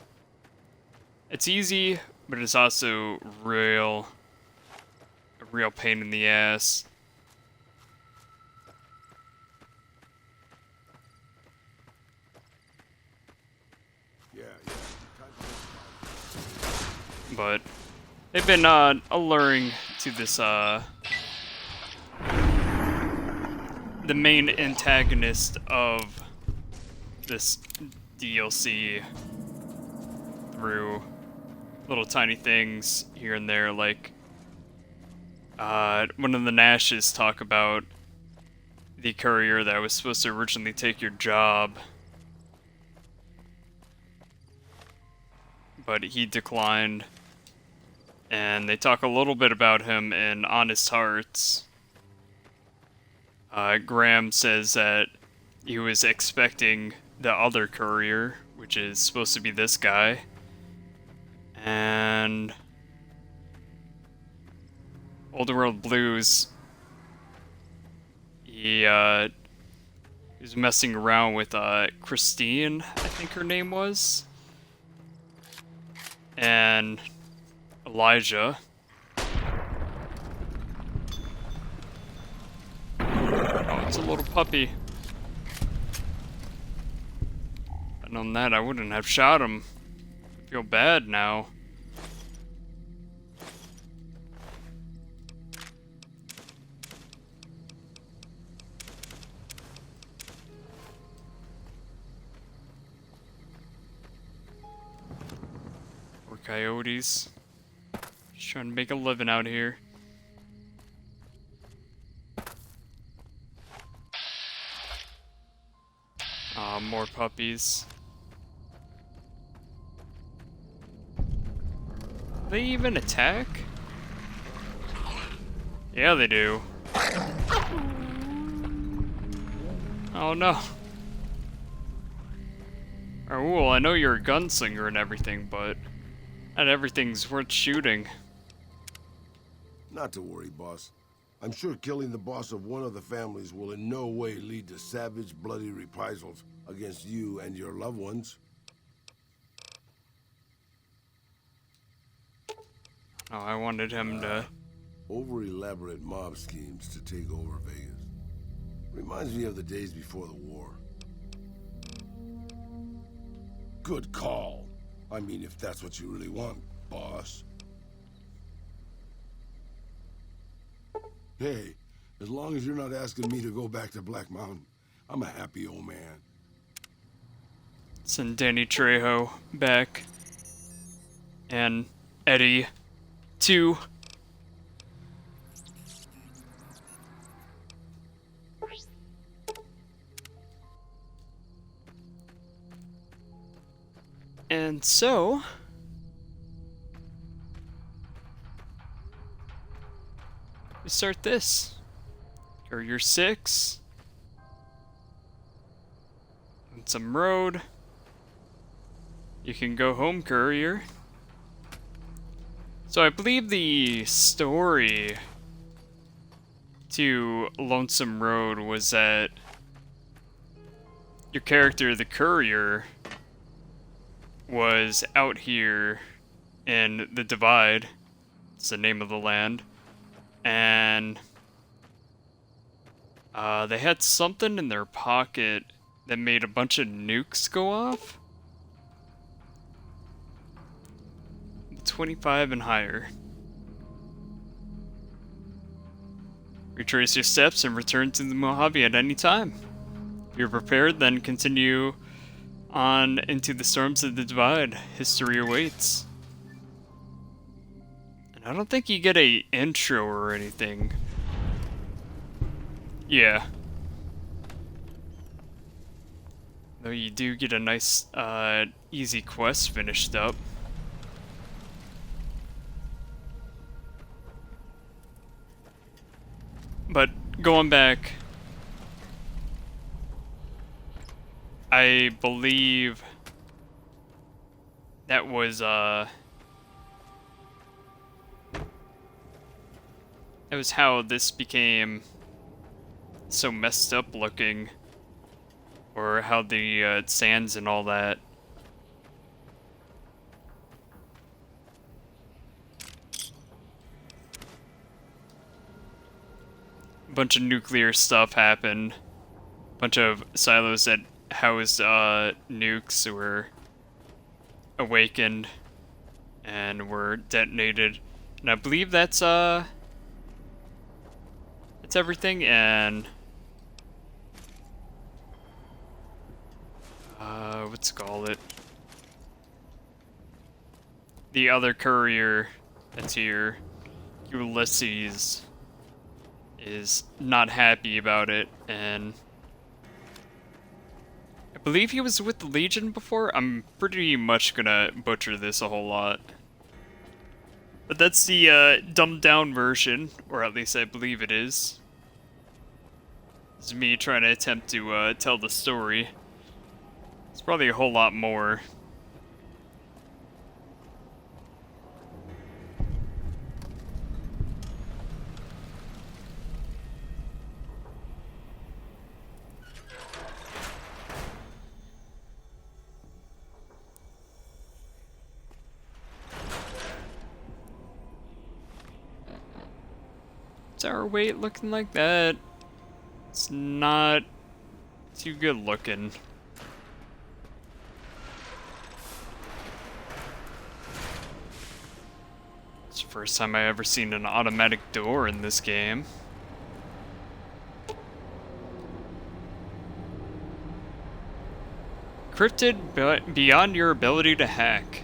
It's easy, but it's also a real pain in the ass. But they've been alluring to this the main antagonist of this DLC through little tiny things here and there, like one of the Nashes talk about the courier that was supposed to originally take your job, but he declined, and they talk a little bit about him in Honest Hearts. Graham says that he was expecting the other courier, which is supposed to be this guy, and Old World Blues, he was messing around with Christine, I think her name was, and Elijah. Oh, it's a little puppy. If I'd known that, I wouldn't have shot him. I feel bad now. Poor coyotes. Just trying to make a living out here. More puppies. Do they even attack? Yeah, they do. Oh no. Raoul, I know you're a gunslinger and everything, but not everything's worth shooting. Not to worry, boss. I'm sure killing the boss of one of the families will in no way lead to savage, bloody reprisals against you and your loved ones. Oh, I wanted him to... Over-elaborate mob schemes to take over Vegas. Reminds me of the days before the war. Good call. I mean, if that's what you really want, boss. Hey, as long as you're not asking me to go back to Black Mountain, I'm a happy old man. Send Danny Trejo back. And Eddie too. And so... we start this. Courier 6. And some road. You can go home, Courier. So I believe the story to Lonesome Road was that your character, the Courier, was out here in the Divide, It's the name of the land. And they had something in their pocket that made a bunch of nukes go off. 25 and higher. Retrace your steps and return to the Mojave at any time. If you're prepared, then continue on into the storms of the Divide. History awaits. And I don't think you get a intro or anything. Yeah. Though you do get a nice, easy quest finished up. But going back, I believe that was how this became so messed up looking, or how the sands and all that. Bunch of nuclear stuff happened. Bunch of silos that housed nukes were awakened and were detonated. And I believe that's everything. And what's it called? The other courier that's here, Ulysses, is not happy about it, and I believe he was with the Legion before. I'm pretty much gonna butcher this a whole lot, but that's the dumbed down version, or at least I believe it is. This is me trying to attempt to tell the story. It's probably a whole lot more. What's our weight looking like that? It's not too good looking. It's the first time I ever seen an automatic door in this game. Encrypted beyond your ability to hack.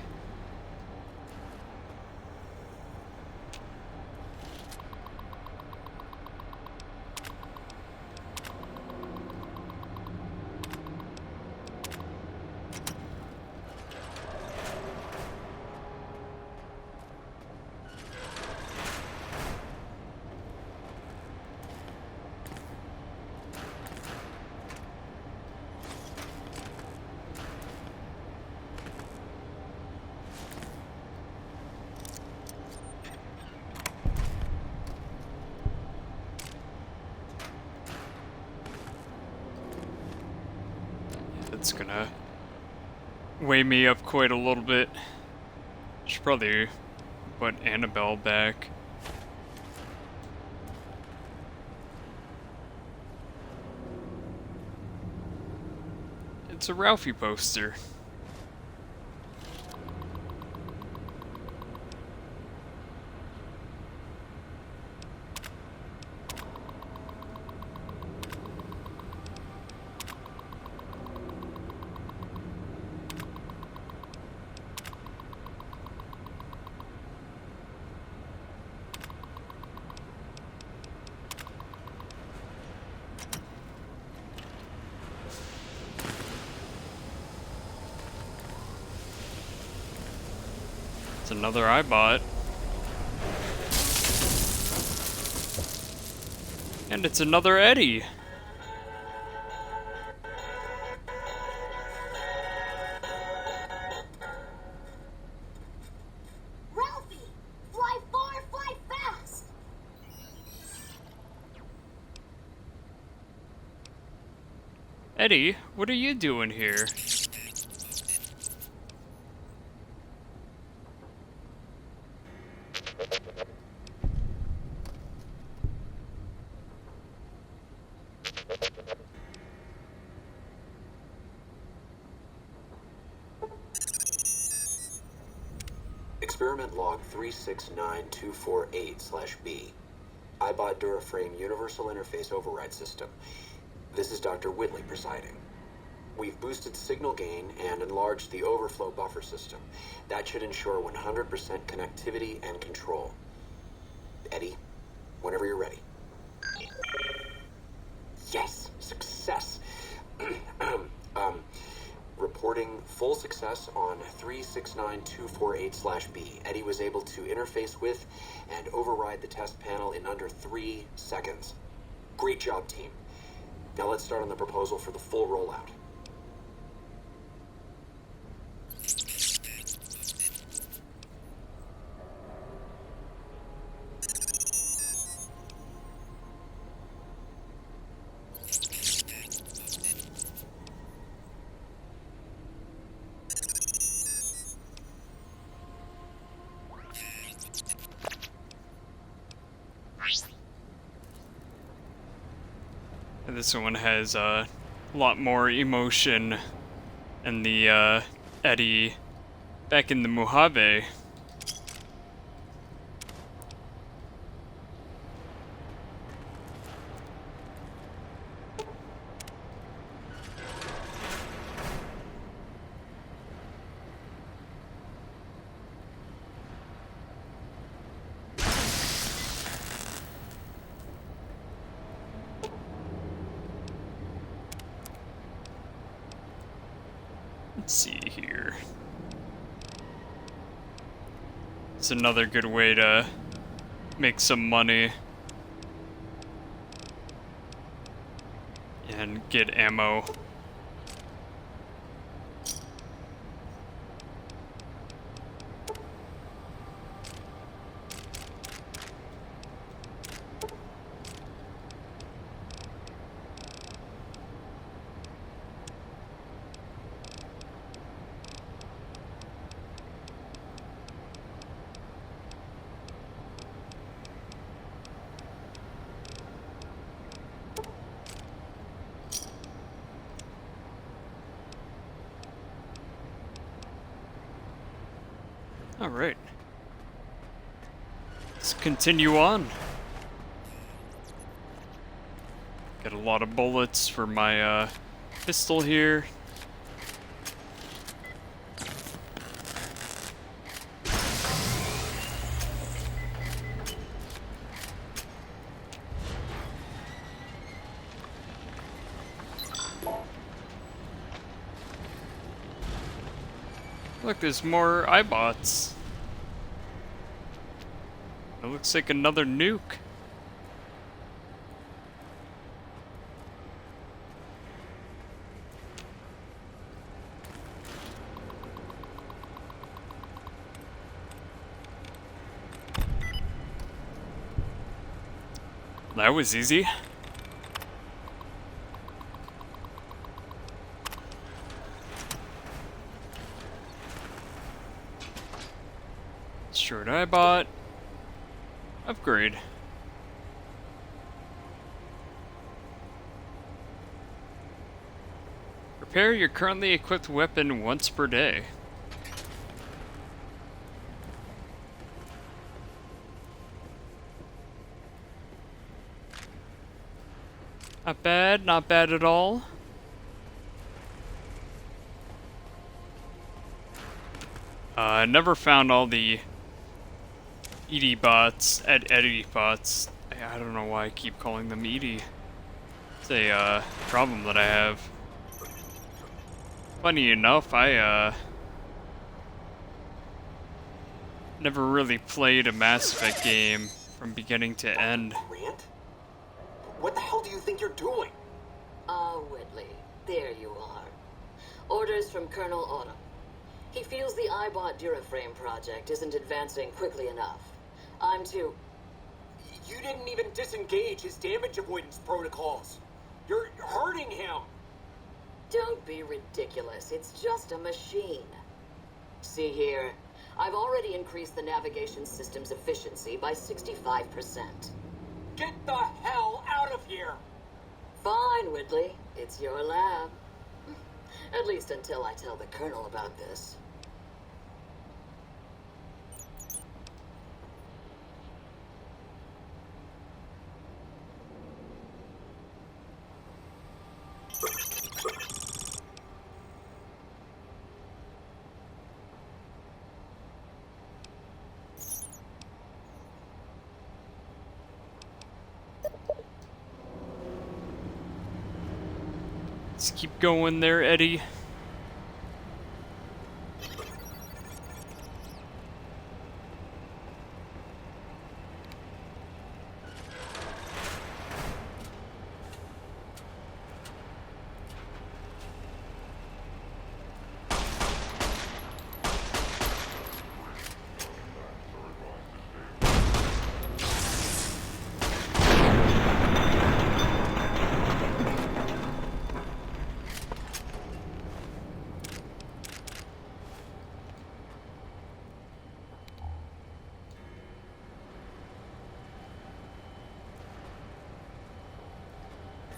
It's gonna weigh me up quite a little bit. Should probably put Annabelle back. It's a Ralphie poster. It's another Eyebot. And it's another Eddie. Ralphie! Fly far, fly fast! Eddie, what are you doing here? Experiment log 369248/B. iBot Duraframe Universal Interface Override System. This is Dr. Whitley presiding. We've boosted signal gain and enlarged the overflow buffer system. That should ensure 100% connectivity and control. Eddie, whenever you're ready. Yes, success. Reporting full success on 369248/B. Eddie was able to interface with and override the test panel in under 3 seconds. Great job, team. Now let's start on the proposal for the full rollout. This one has a lot more emotion than the Eddie back in the Mojave. Let's see here. It's another good way to make some money and get ammo. Alright. Let's continue on. Get a lot of bullets for my pistol here. Look, there's more iBots. It looks like another nuke. That was easy. Short iBot. Upgrade. Repair your currently equipped weapon once per day. Not bad at all. I never found all the EDI bots at Eddie bots. I don't know why I keep calling them EDI. It's a problem that I have. Funny enough, I never really played a Mass Effect game from beginning to end. Grant? What the hell do you think you're doing? Whitley, there you are. Orders from Colonel Autumn. He feels the iBot Duraframe project isn't advancing quickly enough. I'm too... You didn't even disengage his damage avoidance protocols. You're hurting him. Don't be ridiculous. It's just a machine. See here. I've already increased the navigation system's efficiency by 65%. Get the hell out of here! Fine, Whitley. It's your lab. At least until I tell the Colonel about this. Let's keep going there, Eddie.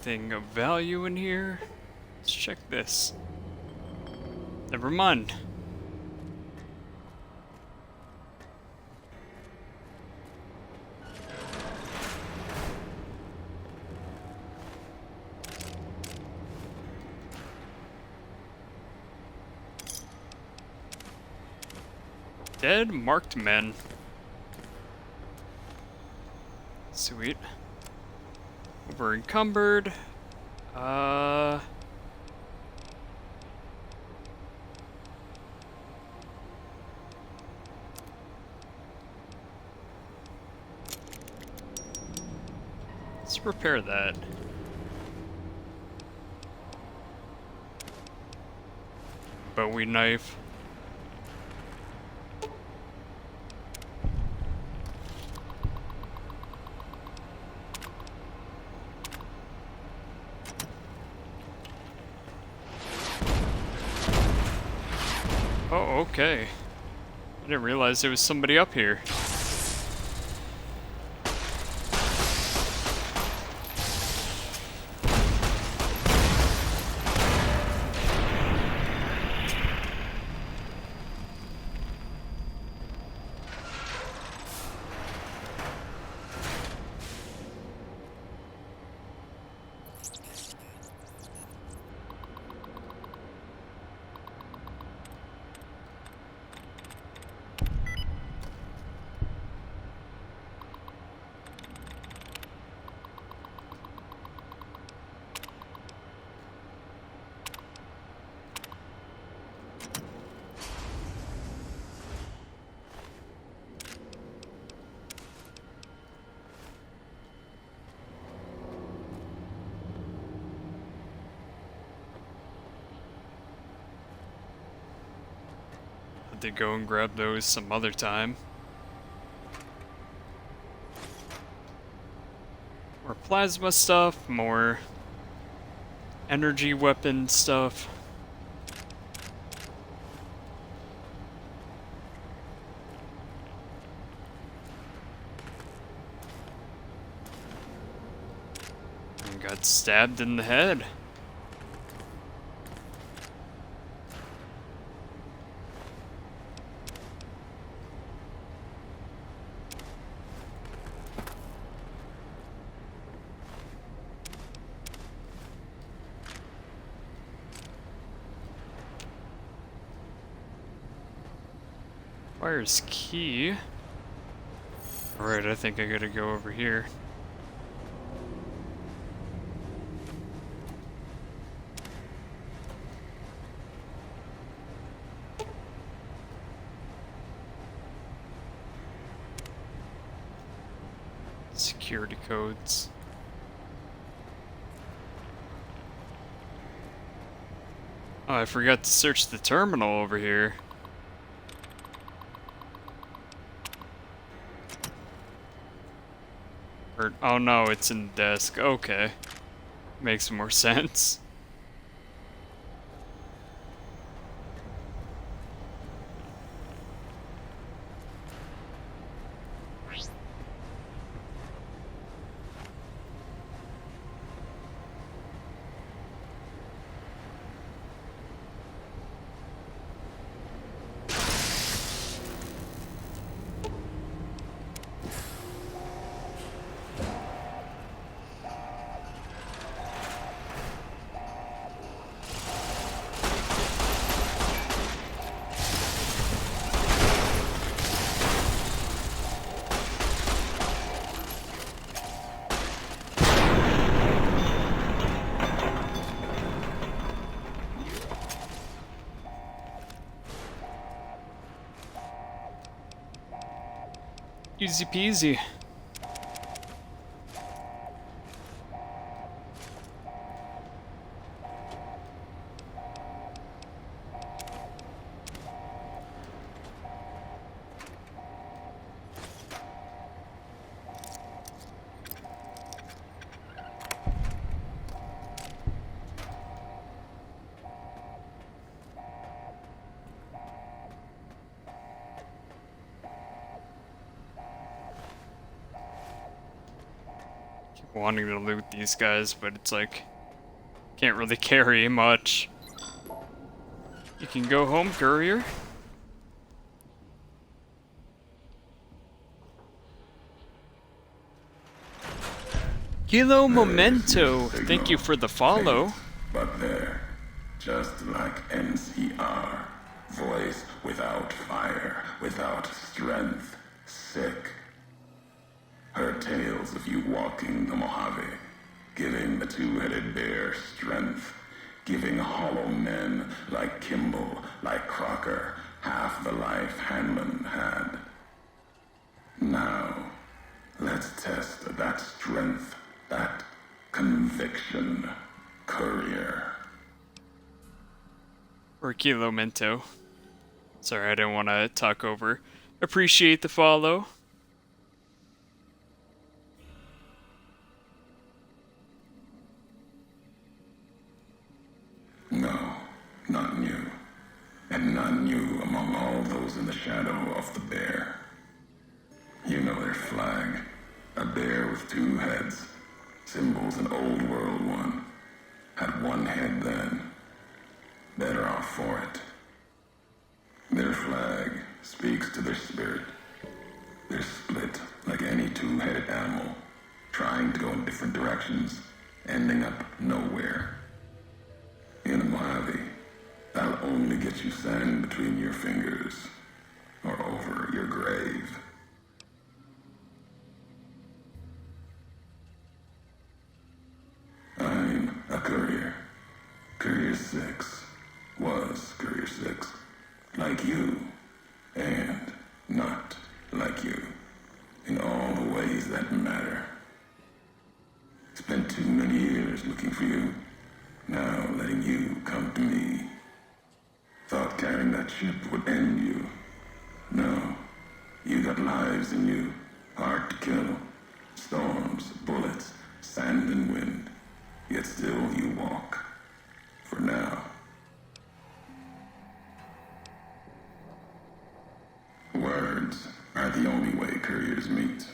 Thing of value in here. Let's check this. Never mind. Dead marked men. Sweet. Over encumbered. Let's repair that. Bowie knife. Oh, okay. I didn't realize there was somebody up here. To go and grab those some other time. More plasma stuff, more energy weapon stuff. And got stabbed in the head. Fire's key. Alright, I think I gotta go over here. Security codes. Oh, I forgot to search the terminal over here. Or, oh no, it's in the desk. Okay. Makes more sense. Easy peasy. Wanting to loot these guys, but it's like can't really carry much. You can go home, courier. Kilo Memento, thank you for the follow. But they're just like NCR. Voice without fire, without strength, sick. Heard tales of you walking the Mojave, giving the two-headed bear strength, giving hollow men like Kimball, like Crocker, half the life Hanlon had. Now, let's test that strength, that conviction, courier. Or Kilo Mento. Sorry, I didn't want to talk over. Appreciate the follow. No, not new. And not new among all those in the shadow of the bear. You know their flag. A bear with two heads. Symbols an old world one. Had one head then. Better off for it. Their flag speaks to their spirit. They're split like any two-headed animal, trying to go in different directions, ending up nowhere. In a Mojave, that'll only get you sand between your fingers, or over your grave. I'm a courier. Courier 6 was Courier 6. Like you, and not like you. In all the ways that matter. Spent too many years looking for you. Now letting you come to me. Thought carrying that ship would end you. No. You got lives in you. Hard to kill. Storms, bullets, sand and wind. Yet still you walk. For now. Words are the only way couriers meet.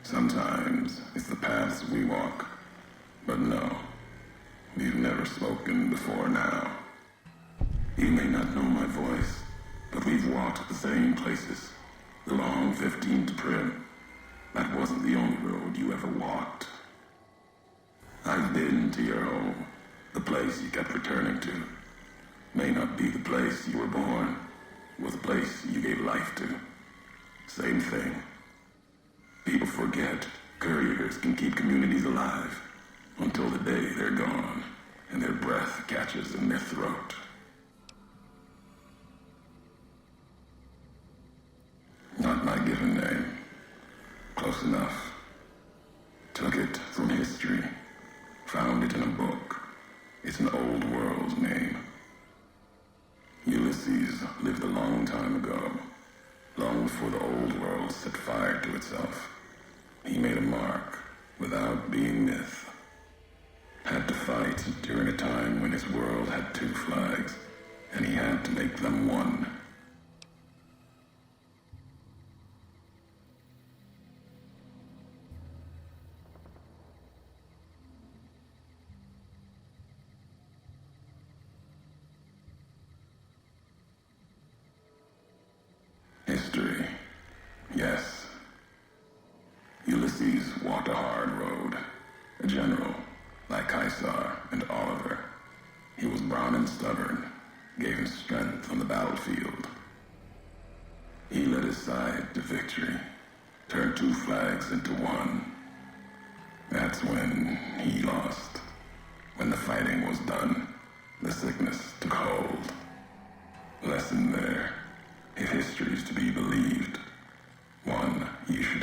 Sometimes it's the paths we walk. But no. We've never spoken before now. You may not know my voice, but we've walked the same places. The long 15 to Prim. That wasn't the only road you ever walked. I've been to your home, the place you kept returning to. May not be the place you were born, was the place you gave life to. Same thing. People forget couriers can keep communities alive until the day they're gone and their breath catches in their throat. Not my given name. Close enough. Took it from history. Found it in a book. It's an old world name. Ulysses lived a long time ago. Long before the old world set fire to itself. He made a mark without being myth. Had to fight during a time when his world had two flags, and he had to make them one. History. Yes. Ulysses walked a hard road. A general, like Caesar and Oliver. He was brown and stubborn, gave him strength on the battlefield. He led his side to victory, turned two flags into one. That's when he lost. When the fighting was done, the sickness took hold. Lesson there. If history's to be believed, one you should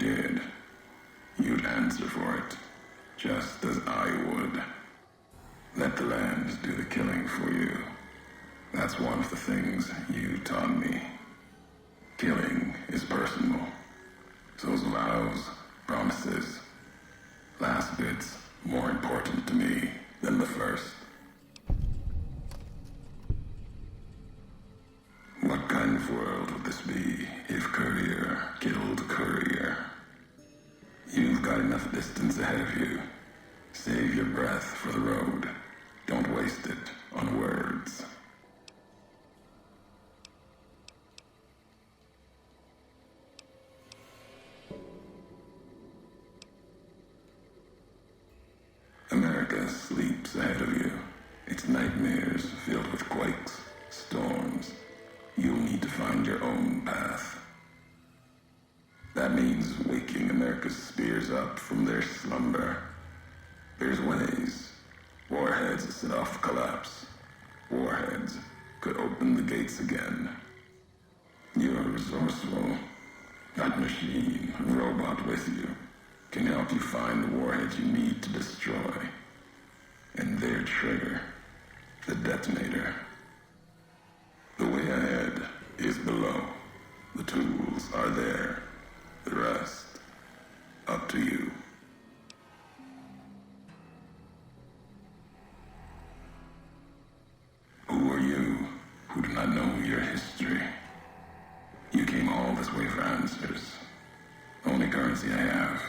did, you'd answer for it, just as I would. Let the land do the killing for you. That's one of the things you taught me. Killing is personal. So's vows, promises, last bits more important to me than the first. What kind of world would this be if Courier killed Courier? You've got enough distance ahead of you. Save your breath for the road. Don't waste it on words. America sleeps ahead of you. Its nightmares filled with quakes, storms. You'll need to find your own path. That means waking America's spears up from their slumber. There's ways. Warheads set off collapse. Warheads could open the gates again. You're resourceful. That machine, robot with you, can help you find the warheads you need to destroy. And their trigger, the detonator. The way ahead is below. The tools are there. The rest, up to you. Who are you who do not know your history? You came all this way for answers. Only currency I have.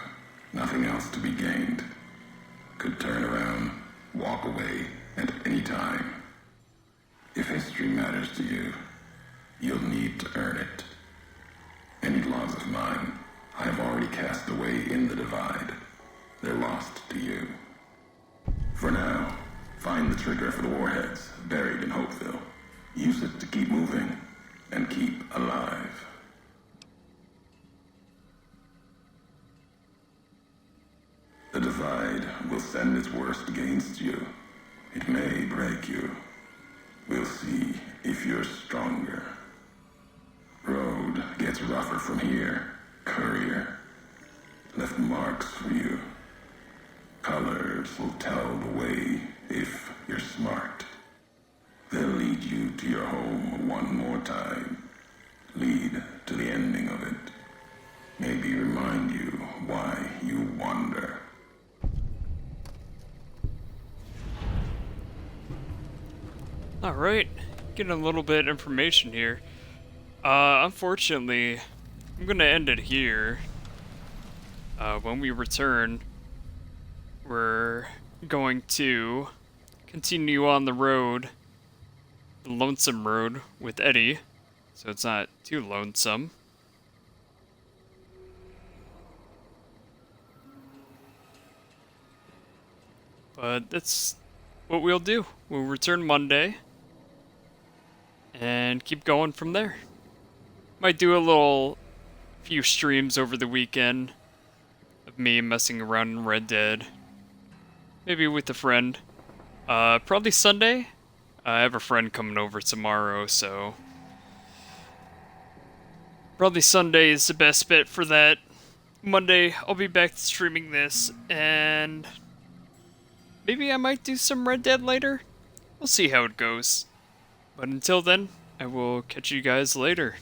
Nothing else to be gained. Could turn around, walk away at any time. If history matters to you, you'll need to earn it. Any laws of mine, I have already cast away in the Divide. They're lost to you. For now, find the trigger for the warheads buried in Hopeville. Use it to keep moving and keep alive. The Divide will send its worst against you. It may break you. We'll see if you're stronger. Road gets rougher from here. Courier left marks for you. Colors will tell the way if you're smart. They'll lead you to your home one more time. Lead to the ending of it. Maybe remind you why you wander. Alright, getting a little bit of information here. Unfortunately, I'm gonna end it here. When we return, we're going to continue on the road, the lonesome road with Eddie, so it's not too lonesome. But that's what we'll do. We'll return Monday and keep going from there. Might do a few streams over the weekend of me messing around in Red Dead. Maybe with a friend. Probably Sunday. I have a friend coming over tomorrow, so probably Sunday is the best bet for that. Monday, I'll be back to streaming this, and maybe I might do some Red Dead later. We'll see how it goes. But until then, I will catch you guys later.